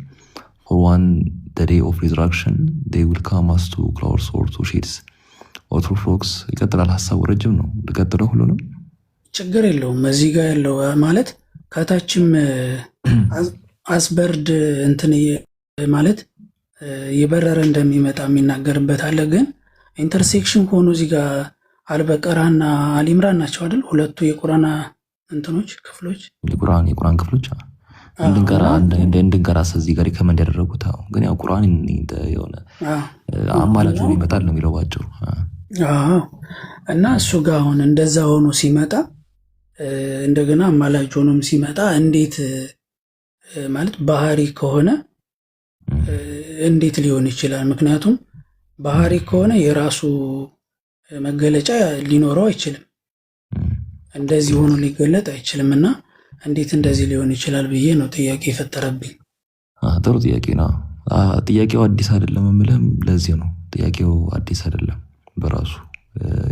For one the day of resurrection they will come as two clouds or two shades. ኦርቶዶክስ ይቀጥላል። ሀሳቡ ረጅም ነው። ልቀጥለው ሁሉንም ችግር የለውም። እዚህ ጋር ያለው ማለት ከታችም አስበርድ እንትን ማለት የበረረ እንደሚመጣ የሚናገርበት አለ። ግን ኢንተርሴክሽን ሆኖ እዚህ ጋር አልበቀራና አሊምራን ናቸው አይደል? ሁለቱ የቁርአን እንትኖች ክፍሎች የቁርአን ክፍሎች እንድንቀራ እዚህ ጋር ከመንድ ያደረጉት ግን ያው ቁርአን የሆነ አማላጅ ሆኖ ይመጣል ነው የሚለው ባጭሩ። እና እሱ ጋር አሁን እንደዛ ሆኖ ሲመጣ እንደገና አማላጅ ሆኖም ሲመጣ እንዴት ማለት ባህሪ ከሆነ እንዴት ሊሆን ይችላል? ምክንያቱም ባህሪ ከሆነ የራሱ መገለጫ ሊኖረው አይችልም። እንደዚህ ሆኖ ሊገለጥ አይችልም። እና እንዴት እንደዚህ ሊሆን ይችላል ብዬ ነው ጥያቄ የፈጠረብኝ። ጥሩ ጥያቄ ነው። ጥያቄው አዲስ አይደለም የምልህም ለዚህ ነው። ጥያቄው አዲስ አይደለም፣ በራሱ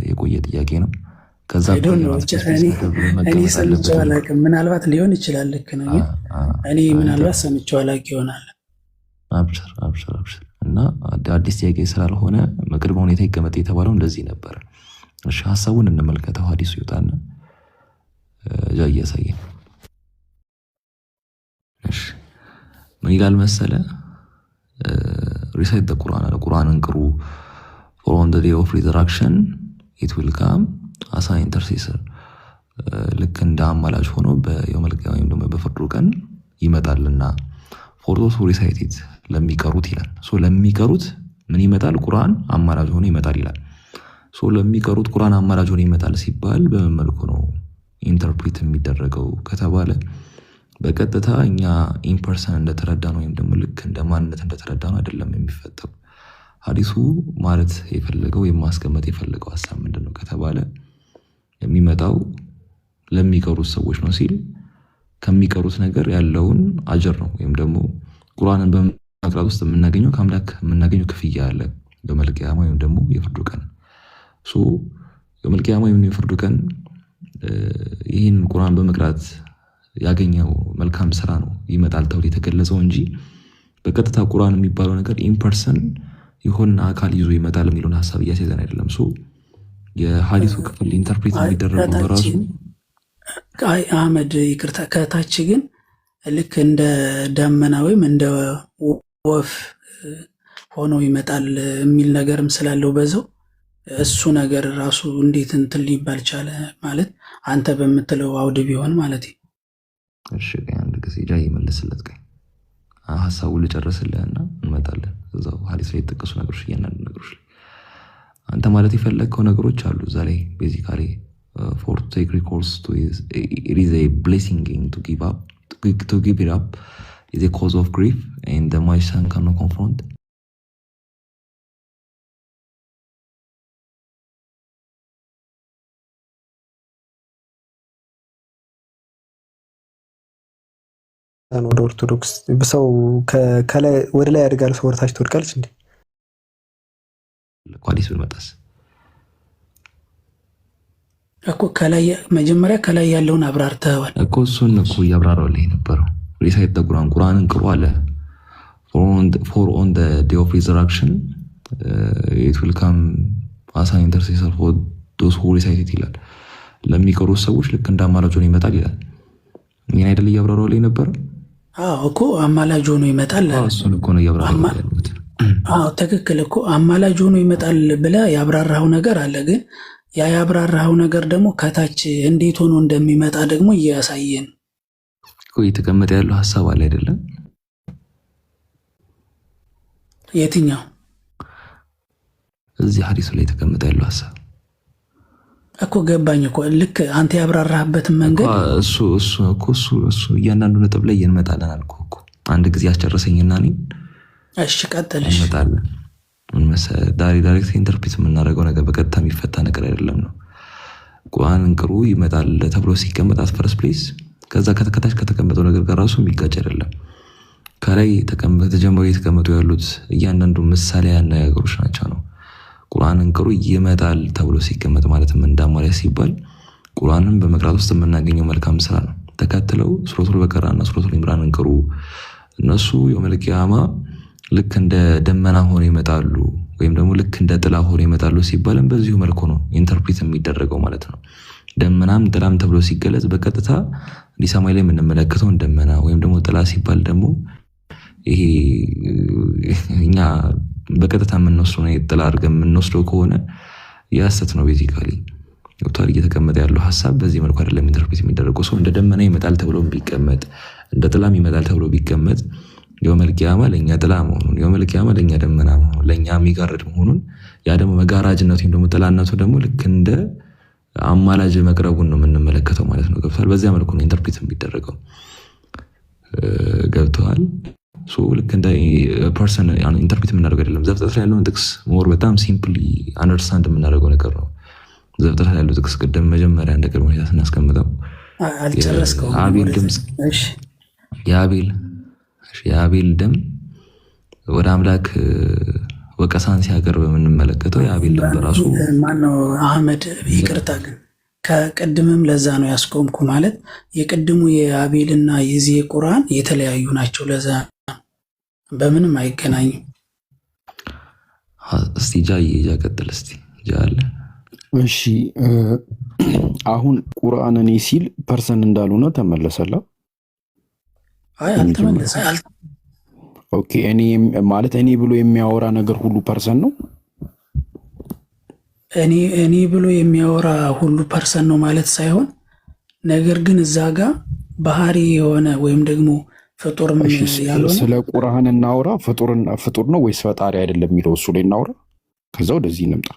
የቆየ ጥያቄ ነው። ከዛ እኔ ሰምቼው አላውቅም። ምናልባት ሊሆን ይችላል። ልክ ነው። እኔ ምናልባት ሰምቼው አላውቅ ይሆናል። አብሽር እና አዲስ ጥያቄ ስላልሆነ ቅድመ ሁኔታ ይቀመጥ የተባለው እንደዚህ ነበር። እሺ ሀሳቡን እንመልከተው። ሀዲሱ ይወጣና እያሳየ እሺ ምን ይላል መሰለ? ሪሳይት ቁርአንን ቅሩ for on the day of resurrection it will come as an intercessor ልክ እንደ አማላጅ ሆኖ በየውመል ቂያማ ወይም ደግሞ በፍርዱ ቀን ይመጣልና for those who recite it ለሚቀሩት ይላል። ለሚቀሩት ምን ይመጣል? ቁርአን አማላጅ ሆኖ ይመጣል ይላል። ለሚቀሩት ቁርአን አማላጅ ሆኖ ይመጣል ሲባል በምን መልኩ ነው ኢንተርፕሪት የሚደረገው ከተባለ በቀጥታ እኛ ኢምፐርሰን እንደተረዳነው ወይም ደግሞ ልክ እንደ ማንነት እንደተረዳነው አይደለም የሚፈጠው። ሐዲሱ ማለት የፈለገው የማስቀመጥ የፈለገው ሐሳብ ምንድነው ከተባለ የሚመጣው ለሚቀሩት ሰዎች ነው ሲል ከሚቀሩት ነገር ያለውን አጀር ነው ወይም ደግሞ ቁርአንን በመቅራት ውስጥ የምናገኘው ከአምላክ የምናገኘው ክፍያ አለ የውመል ቂያማ ወይም ደግሞ የፍርዱ ቀን። የውመል ቂያማ ወይም የፍርዱ ቀን ይህን ቁርአን በመቅራት ያገኘው መልካም ስራ ነው ይመጣል ተብሎ የተገለጸው እንጂ በቀጥታ ቁርአን የሚባለው ነገር ኢምፐርሰን የሆነ አካል ይዞ ይመጣል የሚለውን ሐሳብ እያሳየን አይደለም። የሐዲሱ ክፍል ኢንተርፕሬት የሚደረገው በራሱ አህመድ ይቅርታ፣ ከታች ግን ልክ እንደ ደመና ወይም እንደ ወፍ ሆኖ ይመጣል የሚል ነገርም ስላለው በዛው እሱ ነገር ራሱ እንዴት እንትን ሊባል ቻለ? ማለት አንተ በምትለው አውድ ቢሆን ማለት ነው። እሺ አንድ ጊዜ ጃይ ይመልስለት ቀኝ ሐሳቡን ልጨርስልህና እንመጣለን። እዛው ሐዲስ ላይ የተጠቀሱ ነገሮች እያንዳንዱ ነገሮች ላይ አንተ ማለት የፈለግከው ነገሮች አሉ እዛ ላይ ቤዚካሊ for to take recourse to it is a blessing to give it up is a cause of grief and the magician cannot confront. ወደ ኦርቶዶክስ ሰው ከላይ ወደ ላይ ያድጋል፣ ሰው ወደታች ትወድቃለች እንዴ? ሐዲስ ብንመጣስ እኮ ከላይ መጀመሪያ ከላይ ያለውን አብራርተዋል እኮ እሱን እኮ እያብራራሁልህ የነበረው ሪሳይት ቁርአንን ቅሩ አለ for on the day of resurrection it will come as an intercessor for those who recite it ይላል። ለሚቀሩት ሰዎች ልክ እንደ አማላጅ ሆኖ ይመጣል ይላል። ምን አይደል እያብራራሁልህ የነበረው? እኮ አማላጅ ሆኖ ይመጣል። እሱን እኮ ነው እያብራራሁልህ ያለሁት። ትክክል እኮ አማላጅ ሆኖ ይመጣል ብለህ ያብራራኸው ነገር አለ። ግን ያ ያብራራኸው ነገር ደግሞ ከታች እንዴት ሆኖ እንደሚመጣ ደግሞ እያሳየን እኮ እየተቀመጠ ያለው ሐሳብ አለ አይደለም? የትኛው? እዚህ ሐዲሱ ላይ የተቀመጠ ያለው ሐሳብ እኮ ገባኝ እኮ ልክ አንተ ያብራራህበትን መንገድ እሱ እያንዳንዱ ነጥብ ላይ እንመጣለን አልኩህ እኮ አንድ ጊዜ ያስጨረሰኝና እኔ እሺ ቀጥልሽ እንመጣለን። ምን መሰለህ ዳይሬክት ኢንተርፕሬት የምናደርገው ነገር በቀጥታ የሚፈታ ነገር አይደለም ነው። ቁርአንን ቅሩ ይመጣል ተብሎ ሲቀመጥ አት ፈርስት ፕሌስ ከዛ ከታች ከተቀመጠው ነገር ጋር ራሱ የሚጋጭ አይደለም። ከላይ ተጀምረው የተቀመጡ ያሉት እያንዳንዱ ምሳሌ አነጋገሮች ናቸው ነው። ቁርአንን ቅሩ ይመጣል ተብሎ ሲቀመጥ ማለትም እንዳማሪያ ሲባል ቁርአንን በመቅራት ውስጥ የምናገኘው መልካም ስራ ነው። ተከትለው ሱረቱል በቀራና ሱረቱል ኢምራንን ቅሩ እነሱ የውመል ቂያማ ልክ እንደ ደመና ሆኖ ይመጣሉ ወይም ደግሞ ልክ እንደ ጥላ ሆኖ ይመጣሉ ሲባልም በዚሁ መልኩ ነው ኢንተርፕሬት የሚደረገው ማለት ነው። ደመናም ጥላም ተብሎ ሲገለጽ በቀጥታ ሰማይ ላይ የምንመለከተው ደመና ወይም ደግሞ ጥላ ሲባል ደግሞ ይሄ እኛ በቀጥታ የምንወስደው ነው ጥላ አድርገን የምንወስደው ከሆነ የሐሰት ነው። ቤዚካሊ ዶክተር እየተቀመጠ ያለው ሐሳብ በዚህ መልኩ አይደለም ኢንተርፕሬት የሚደረገው። ሰው እንደ ደመና ይመጣል ተብሎ ቢቀመጥ እንደ ጥላም ይመጣል ተብሎ ቢቀመጥ የውመል ቂያማ ለኛ ጥላ መሆኑን የውመል ቂያማ ለኛ ደመና መሆኑን ለኛ የሚጋርድ መሆኑን ያ ደግሞ መጋራጅነቱ ወይም ደግሞ ጥላነቱ ደግሞ ልክ እንደ አማላጅ መቅረቡን ነው የምንመለከተው ማለት ነው። ገብቷል? በዚያ መልኩ ነው ኢንተርፕሬት የሚደረገው። ገብቷል? ሶ ልክ እንደ ፐርሰን ኢንተርፕሬት የምናደርገው አይደለም። ዘፍጥረት ላይ ያለውን ጥቅስ ሞር በጣም ሲምፕሊ አንደርስታንድ የምናደርገው ነገር ነው። ዘፍጥረት ላይ ያለው ጥቅስ ቅድም መጀመሪያ እንደ ቅድመ ሁኔታ ስናስቀምጠው አቤል ድምፅ የአቤል ደም ወደ አምላክ ወቀሳን ሲያቀርብ የምንመለከተው የአቤል ደም በራሱ ማነው? አህመድ ይቅርታ ግን ከቅድምም ለዛ ነው ያስቆምኩ። ማለት የቅድሙ የአቤልና የዚህ ቁርአን የተለያዩ ናቸው። ለዛ በምንም አይገናኙም። እስቲ ጃ ቀጥል እስቲ ጃ አለ። እሺ አሁን ቁርአን እኔ ሲል ፐርሰን እንዳልሆነ ተመለሰላ? አይ አልተመለሰ። ኦኬ እኔ ማለት እኔ ብሎ የሚያወራ ነገር ሁሉ ፐርሰን ነው። እኔ ብሎ የሚያወራ ሁሉ ፐርሰን ነው ማለት ሳይሆን ነገር ግን እዛ ጋር ባህሪ የሆነ ወይም ደግሞ ፍጡር ምን ያለው ስለ ቁርአን እናወራ። ፍጡር ነው ወይስ ፈጣሪ አይደለም የሚለው እሱ ላይ እናወራ። ከዛ ወደዚህ እንምጣ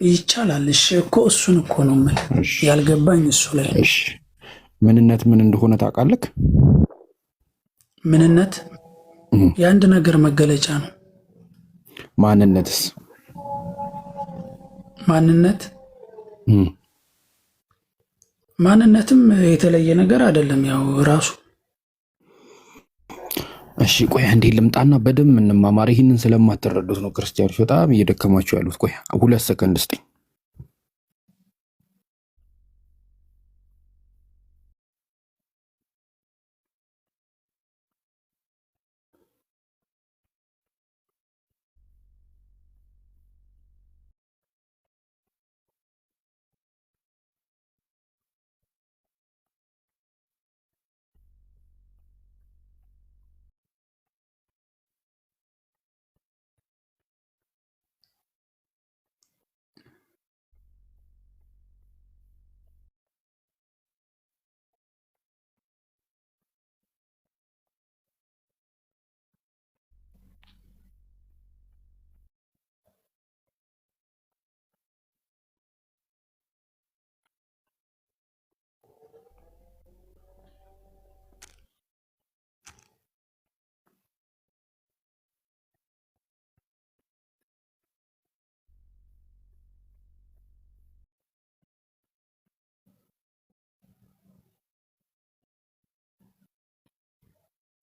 ይቻላል። እሺ እኮ እሱን እኮ ነው ማለት ያልገባኝ እሱ ላይ። እሺ ምንነት ምን እንደሆነ ታውቃለህ? ምንነት የአንድ ነገር መገለጫ ነው። ማንነትስ? ማንነትም የተለየ ነገር አይደለም፣ ያው ራሱ። እሺ ቆይ አንዴ ልምጣና በደንብ እንማማር። ይህንን ስለማትረዱት ነው ክርስቲያኖች በጣም እየደከማችሁ ያሉት። ቆይ 2 ሰከንድ ስጠኝ።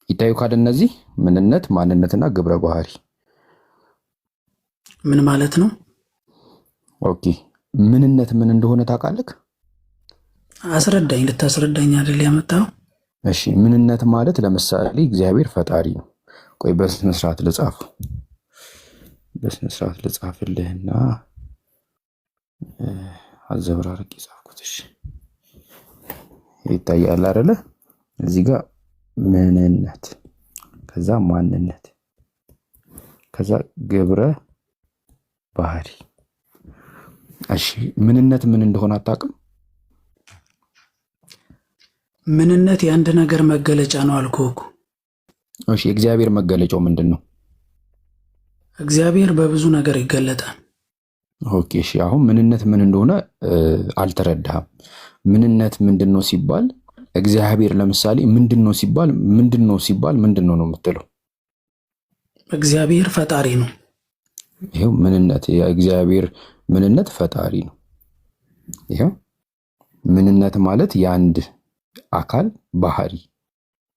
ይታዩ ካለ እነዚህ ምንነት፣ ማንነትና ግብረ ባህሪ ምን ማለት ነው? ኦኬ ምንነት ምን እንደሆነ ታውቃለህ? አስረዳኝ። ልታስረዳኝ አይደል ያመጣው? እሺ ምንነት ማለት ለምሳሌ እግዚአብሔር ፈጣሪ ነው። ቆይ በስነ ስርዓት ልጻፍልህና አዘብራርቅ ይጻፍኩት። እሺ ይታያል አይደለ? እዚህ ጋር ምንነት፣ ከዛ ማንነት፣ ከዛ ግብረ ባህሪ። እሺ ምንነት ምን እንደሆነ አታውቅም? ምንነት የአንድ ነገር መገለጫ ነው አልኩህ እኮ። እሺ እግዚአብሔር መገለጫው ምንድን ነው? እግዚአብሔር በብዙ ነገር ይገለጣል። ኦኬ እሺ አሁን ምንነት ምን እንደሆነ አልተረዳህም። ምንነት ምንድን ነው ሲባል እግዚአብሔር ለምሳሌ ምንድነው ሲባል ምንድነው ነው የምትለው? እግዚአብሔር ፈጣሪ ነው። ይሄው ምንነት የእግዚአብሔር ምንነት ፈጣሪ ነው። ይሄው ምንነት ማለት የአንድ አካል ባህሪ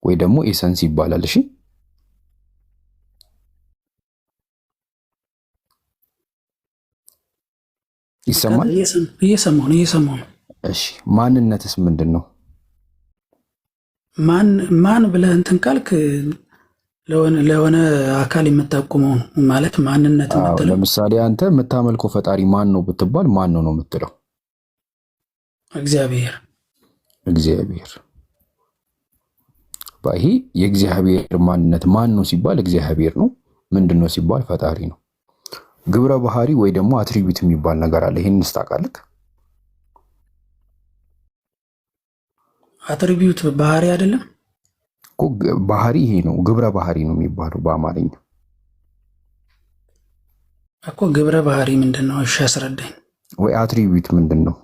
ወይ ደግሞ ኤሰንስ ይባላል። እሺ ይሰማል? እየሰማሁ ነው። እሺ ማንነትስ ምንድን ነው? ማን ብለህ እንትን ካልክ ለሆነ አካል የምጠቁመው ነው ማለት ማንነት የምትለው። ለምሳሌ አንተ የምታመልከው ፈጣሪ ማን ነው ብትባል ማን ነው የምትለው? እግዚአብሔር። ይሄ የእግዚአብሔር ማንነት ማን ነው ሲባል እግዚአብሔር ነው። ምንድን ነው ሲባል ፈጣሪ ነው። ግብረ ባህሪ ወይ ደግሞ አትሪቢዩት የሚባል ነገር አለ። ይሄን ታውቃለህ? አትሪቢዩት ባህሪ አይደለም እኮ ባህሪ ይሄ ነው። ግብረ ባህሪ ነው የሚባለው በአማርኛ እኮ። ግብረ ባህሪ ምንድን ነው? እሺ አስረዳኝ። ወይ አትሪቢዩት ምንድን ነው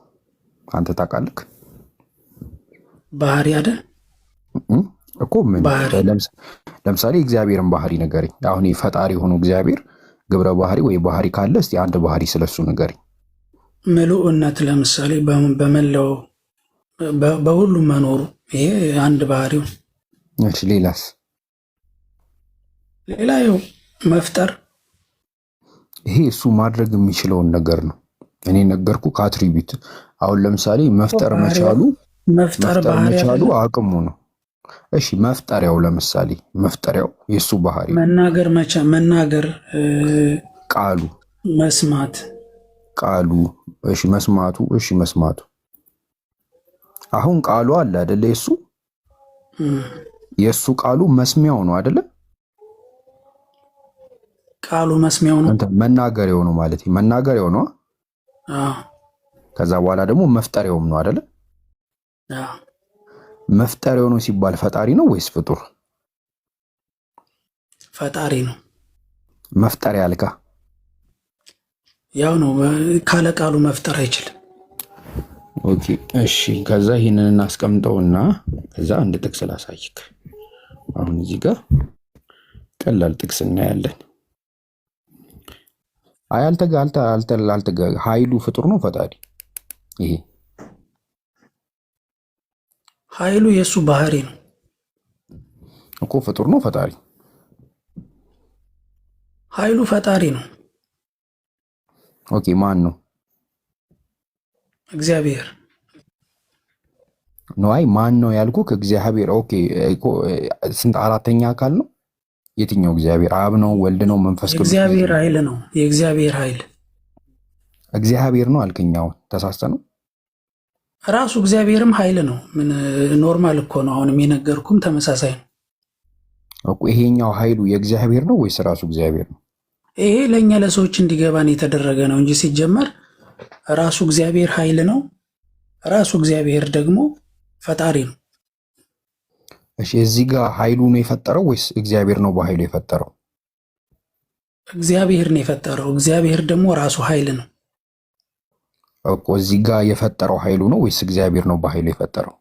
አንተ ታውቃለህ? ባህሪ አይደል እኮ ምን ለምሳሌ እግዚአብሔርን ባህሪ ንገረኝ። አሁን ፈጣሪ ሆኖ እግዚአብሔር ግብረ ባህሪ ወይ ባህሪ ካለ እስቲ አንድ ባህሪ ስለሱ ንገረኝ። ምሉዕነት ለምሳሌ በመላው በሁሉም መኖሩ ይሄ አንድ ባህሪው። እሺ ሌላስ? ሌላ ይኸው መፍጠር፣ ይሄ እሱ ማድረግ የሚችለውን ነገር ነው። እኔ ነገርኩ ከአትሪቢዩት። አሁን ለምሳሌ መፍጠር መቻሉ አቅሙ ነው። እሺ መፍጠሪያው ለምሳሌ መፍጠሪያው የሱ ባህሪ መናገር ቃሉ መስማት ቃሉ እሺ መስማቱ እሺ መስማቱ አሁን ቃሉ አለ አይደለ? የሱ ቃሉ መስሚያው ነው አይደለ? ቃሉ መስሚያው ነው። መናገሪያው ነው ማለት መናገሪያው ነው። ከዛ በኋላ ደግሞ መፍጠሪያውም ነው አይደለ? መፍጠሪያው ነው ሲባል ፈጣሪ ነው ወይስ ፍጡር? ፈጣሪ ነው። መፍጠሪያ አልካ ያው ነው። ካለ ቃሉ መፍጠር አይችልም። ኦኬ እሺ። ከዛ ይሄንን እናስቀምጠውና ከዛ አንድ ጥቅስ ላሳይክ። አሁን እዚህ ጋር ቀላል ጥቅስ እናያለን። ኃይሉ ፍጡር ነው ፈጣሪ? ይሄ ኃይሉ የሱ ባህሪ ነው እኮ። ፍጡር ነው ፈጣሪ? ኃይሉ ፈጣሪ ነው። ኦኬ ማን ነው? እግዚአብሔር ነው። አይ ማን ነው ያልኩህ? እግዚአብሔር። ኦኬ ስንት አራተኛ አካል ነው? የትኛው እግዚአብሔር? አብ ነው? ወልድ ነው? መንፈስ ቅዱስ? እግዚአብሔር ኃይል ነው። የእግዚአብሔር ኃይል እግዚአብሔር ነው አልከኛው? ተሳስተ ነው። ራሱ እግዚአብሔርም ኃይል ነው። ምን ኖርማል እኮ ነው። አሁንም የነገርኩም ተመሳሳይ ነው እኮ። ይሄኛው ኃይሉ የእግዚአብሔር ነው ወይስ ራሱ እግዚአብሔር ነው? ይሄ ለእኛ ለሰዎች እንዲገባን የተደረገ ነው እንጂ ሲጀመር ራሱ እግዚአብሔር ኃይል ነው። ራሱ እግዚአብሔር ደግሞ ፈጣሪ ነው። እሺ እዚህ ጋር ኃይሉ ነው የፈጠረው ወይስ እግዚአብሔር ነው በኃይሉ የፈጠረው? እግዚአብሔር ነው የፈጠረው። እግዚአብሔር ደግሞ ራሱ ኃይል ነው እኮ። እዚህ ጋር የፈጠረው ኃይሉ ነው ወይስ እግዚአብሔር ነው በኃይሉ የፈጠረው?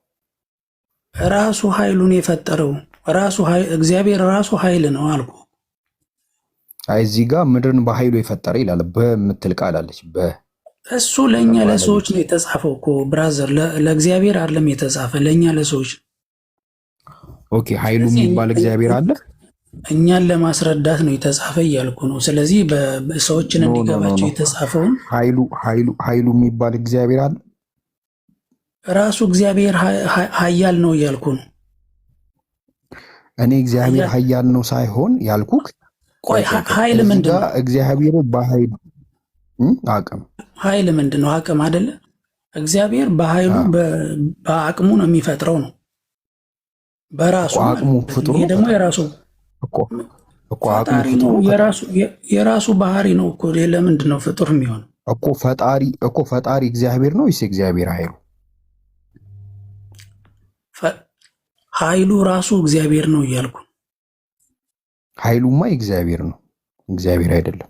ራሱ ኃይሉን የፈጠረው እግዚአብሔር ራሱ ኃይል ነው አልኩ። አይ እዚህ ጋር ምድርን በኃይሉ የፈጠረ ይላል። በምትል ቃል አለች። እሱ ለእኛ ለሰዎች ነው የተጻፈው እኮ ብራዘር፣ ለእግዚአብሔር አይደለም የተጻፈ፣ ለእኛ ለሰዎች። ኦኬ ኃይሉ የሚባል እግዚአብሔር አለ? እኛን ለማስረዳት ነው የተጻፈ እያልኩ ነው። ስለዚህ ሰዎችን እንዲገባቸው የተጻፈውን ኃይሉ የሚባል እግዚአብሔር አለ? ራሱ እግዚአብሔር ኃያል ነው እያልኩ ነው። እኔ እግዚአብሔር ኃያል ነው ሳይሆን ያልኩህ። ቆይ ኃይል ምንድን ነው? እግዚአብሔር በኃይሉ አቅም ኃይል ምንድን ነው? አቅም አይደለ? እግዚአብሔር በኃይሉ በአቅሙ ነው የሚፈጥረው ነው በራሱ አቅሙ ፍጡር ነው። ደግሞ የራሱ ፈጣሪ ነው። የራሱ ባህሪ ነው እኮ። ለምንድን ነው ፍጡር የሚሆነው እኮ? ፈጣሪ እግዚአብሔር ነው ወይስ እግዚአብሔር ኃይሉ? ኃይሉ ራሱ እግዚአብሔር ነው እያልኩ። ኃይሉማ እግዚአብሔር ነው፣ እግዚአብሔር አይደለም።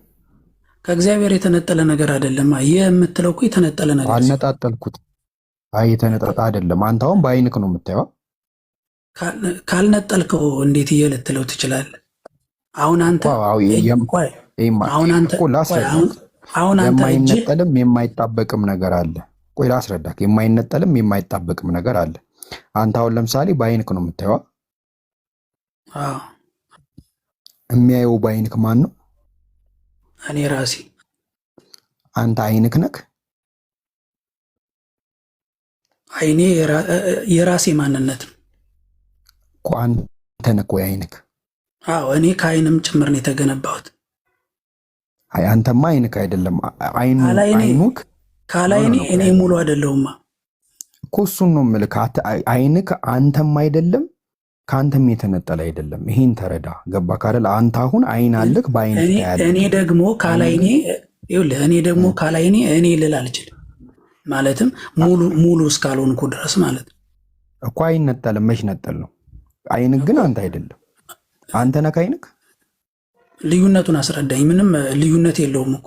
ከእግዚአብሔር የተነጠለ ነገር አይደለም። የምትለው እኮ የተነጠለ ነገር አልነጣጠልኩት። አይ የተነጠለ አይደለም። አንተ አሁን በአይንክ ነው የምታየው። ካልነጠልከው እንዴት እየለትለው ትችላለህ? አሁን አንተ አሁን አንተ አሁን አንተ የማይነጠልም የማይጣበቅም ነገር አለ። ቆይ ላስረዳክ። የማይነጠልም የማይጣበቅም ነገር አለ። አንተ አሁን ለምሳሌ በአይንክ ነው የምታየው። የሚያየው በአይንክ ማን ነው? እኔ ራሴ። አንተ አይንክ ነክ? አይኔ የራሴ ማንነት ነው እኮ። አንተ ነክ ወይ አይንክ? አዎ እኔ ከአይንም ጭምር ነው የተገነባሁት። አይ አንተማ አይንክ አይደለም። አይኑክ ካላይኔ እኔ ሙሉ አይደለሁማ እኮ። እሱን ነው የምልህ። አይንክ አንተም አይደለም ከአንተም የተነጠለ አይደለም። ይሄን ተረዳ። ገባህ አይደል? አንተ አሁን አይን አለክ፣ በአይንክ ታያለህ። እኔ ደግሞ ካላይኔ ይኸውልህ፣ እኔ ደግሞ ካላይኔ እኔ ልል አልችልም። ማለትም ሙሉ እስካልሆንኩ ድረስ ማለት እኮ። አይነጠልም። መች ነጠል ነው? አይንክ ግን አንተ አይደለም። አንተ ነክ አይንክ። ልዩነቱን አስረዳኝ። ምንም ልዩነት የለውም እኮ።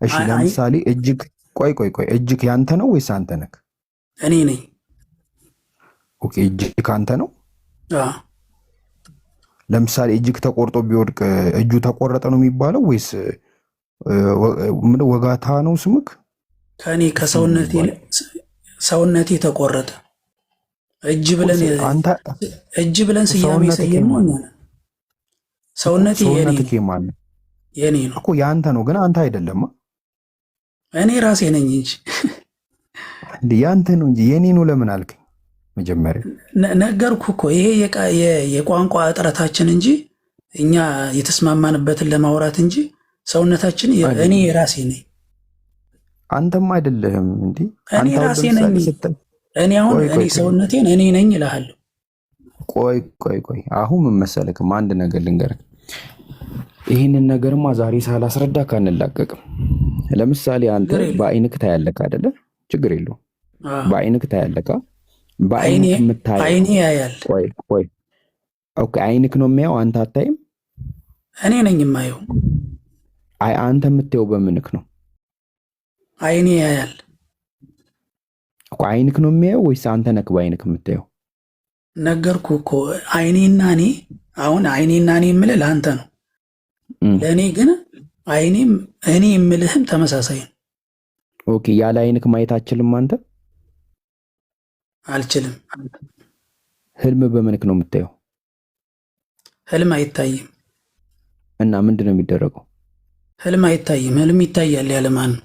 እሺ ለምሳሌ እጅግ ቆይ እጅግ ያንተ ነው ወይስ አንተ ነክ? እኔ ነኝ። ኦኬ እጅግ አንተ ነው። ለምሳሌ እጅግ ተቆርጦ ቢወድቅ እጁ ተቆረጠ ነው የሚባለው ወይስ ወጋታ ነው ስምክ? ከኔ ሰውነቴ ተቆረጠ እጅ ብለን ስያሜ ሰየመው። ሰውነቴ የኔ ነው እኮ። ያንተ ነው ግን አንተ አይደለም። እኔ ራሴ ነኝ እንጂ ያንተ ነው እንጂ የኔ ነው ለምን አልከኝ? መጀመሪያ ነገርኩ እኮ። ይሄ የቋንቋ እጥረታችን እንጂ እኛ የተስማማንበትን ለማውራት እንጂ ሰውነታችን እኔ ራሴ ነኝ። አንተም አይደለህም እንዴ? እኔ ራሴ ነኝ። እኔ አሁን እኔ ሰውነቴን እኔ ነኝ እልሃለሁ። ቆይ አሁን ምን መሰለክም አንድ ነገር ልንገርህ። ይህንን ነገርማ ዛሬ ሳላስረዳ ካንላቀቅም። ለምሳሌ አንተ በአይንክ ታያለህ አይደለ? ችግር የለውም። በአይንክ ታያለህ። በአይንክ የምታየው አይኔ ያያል። ቆይ ኦኬ፣ አይንክ ነው የሚያየው፣ አንተ አታይም። እኔ ነኝ የማየው። አንተ የምታየው በምንክ ነው? አይኔ ያያል እኮ። አይንክ ነው የሚያየው ወይስ አንተ ነክ በአይንክ የምታየው? ነገርኩ እኮ። አይኔና እኔ አሁን አይኔና እኔ የምልህ ለአንተ ነው። ለእኔ ግን አይኔም እኔ የምልህም ተመሳሳይ ነው። ኦኬ፣ ያለ አይንክ ማየት አትችልም አንተ? አልችልም። ህልም በምንክ ነው የምታየው? ህልም አይታይም። እና ምንድነው የሚደረገው? ህልም አይታይም። ህልም ይታያል ያለ ማን ነው?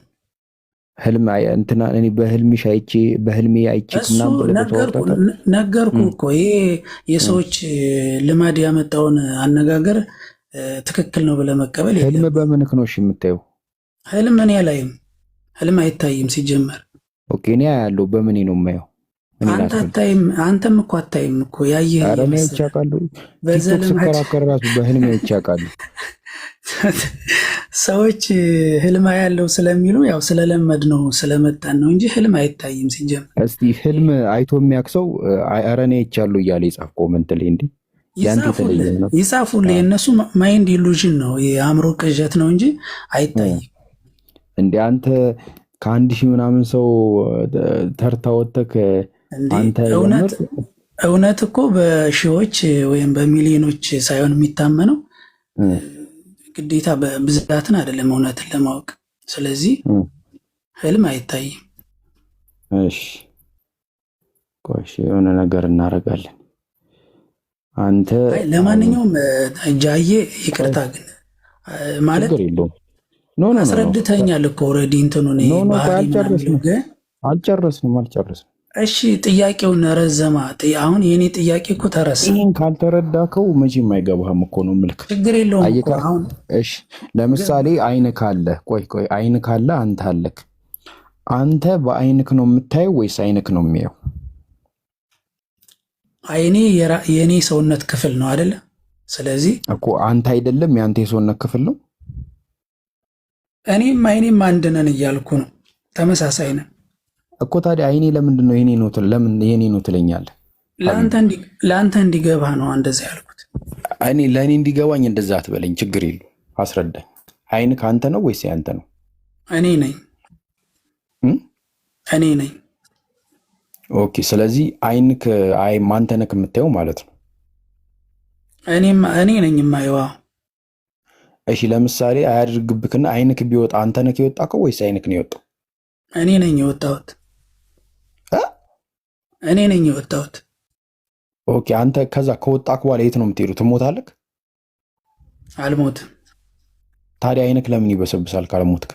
ህልም እንትና እኔ በህልምሽ አይቼ በህልሜ አይቼ ነገርኩ እኮ። ይሄ የሰዎች ልማድ ያመጣውን አነጋገር ትክክል ነው ብለህ መቀበል የለም። ህልም በምንክ ነው እሺ የምታየው? ህልም እኔ አላይም። ህልም አይታይም ሲጀመር። ኦኬ፣ እኔ ያለው በምን ነው የማየው? አንተ አታይም። አንተም እኮ አታይም እኮ። ያየህ አረኔ ይቻቃሉ። ቲክቶክ ስከራከር ራሱ በህልሜ ይቻቃሉ። ሰዎች ህልም ያለው ስለሚሉ ያው ስለለመድ ነው ስለመጣን ነው እንጂ ህልም አይታይም ሲጀምር። እስቲ ህልም አይቶ የሚያክሰው አረኔ ይቻሉ እያለ ይጻፍ ኮመንት ላይ እንዴ። ይጻፉልህ። የእነሱ ማይንድ ኢሉዥን ነው፣ የአእምሮ ቅዠት ነው እንጂ አይታይም። እንደ አንተ ከ1000 ምናምን ሰው ተርታ ወጥተህ አንተ እውነት እኮ በሺዎች ወይም በሚሊዮኖች ሳይሆን የሚታመነው ግዴታ በብዛትን አይደለም እውነትን ለማወቅ። ስለዚህ ህልም አይታይም። እሺ የሆነ ነገር እናደርጋለን። አንተ ለማንኛውም ጃዬ ይቅርታ ግን ማለት አስረድተኛል እኮ ኦልሬዲ እንትኑን አልጨረስንም። እሺ ጥያቄውን ረዘማ። አሁን የኔ ጥያቄ እኮ ተረሳ። ይህን ካልተረዳከው መቼም አይገባህም እኮ ነው ምልክ። ችግር የለውም እኮ አሁን። እሺ ለምሳሌ አይን ካለ ቆይ አይን ካለ አንተ አለክ። አንተ በአይንክ ነው የምታየው ወይስ አይንክ ነው የሚያየው? አይኔ የኔ ሰውነት ክፍል ነው አይደለ? ስለዚህ እኮ አንተ አይደለም ያንተ የሰውነት ክፍል ነው። እኔም አይኔም አንድ ነን እያልኩ ነው። ተመሳሳይ ነን እኮ። ታዲያ አይኔ ለምንድን ነው የኔ ነው ለምን የኔ ነው ትለኛለህ? ለአንተ እንዲገባ ነው እንደዛ ያልኩት። ለእኔ እንዲገባኝ እንደዛ አትበለኝ። ችግር የለው አስረዳኝ። አይን ከአንተ ነው ወይስ ያንተ ነው? እኔ ነኝ። ኦኬ። ስለዚህ አይንክ አይ ማንተ ነክ የምታየው ማለት ነው። እኔ ነኝ የማየዋ። እሺ ለምሳሌ አያድርግብክና አይንክ ቢወጣ አንተ ነክ የወጣከው ወይስ አይንክ ነው የወጣው? እኔ ነኝ የወጣሁት። እኔ ነኝ የወጣሁት። ኦኬ። አንተ ከዛ ከወጣክ በኋላ የት ነው የምትሄዱ? ትሞታለክ? አልሞትም። ታዲያ አይንክ ለምን ይበሰብሳል ካልሞትክ?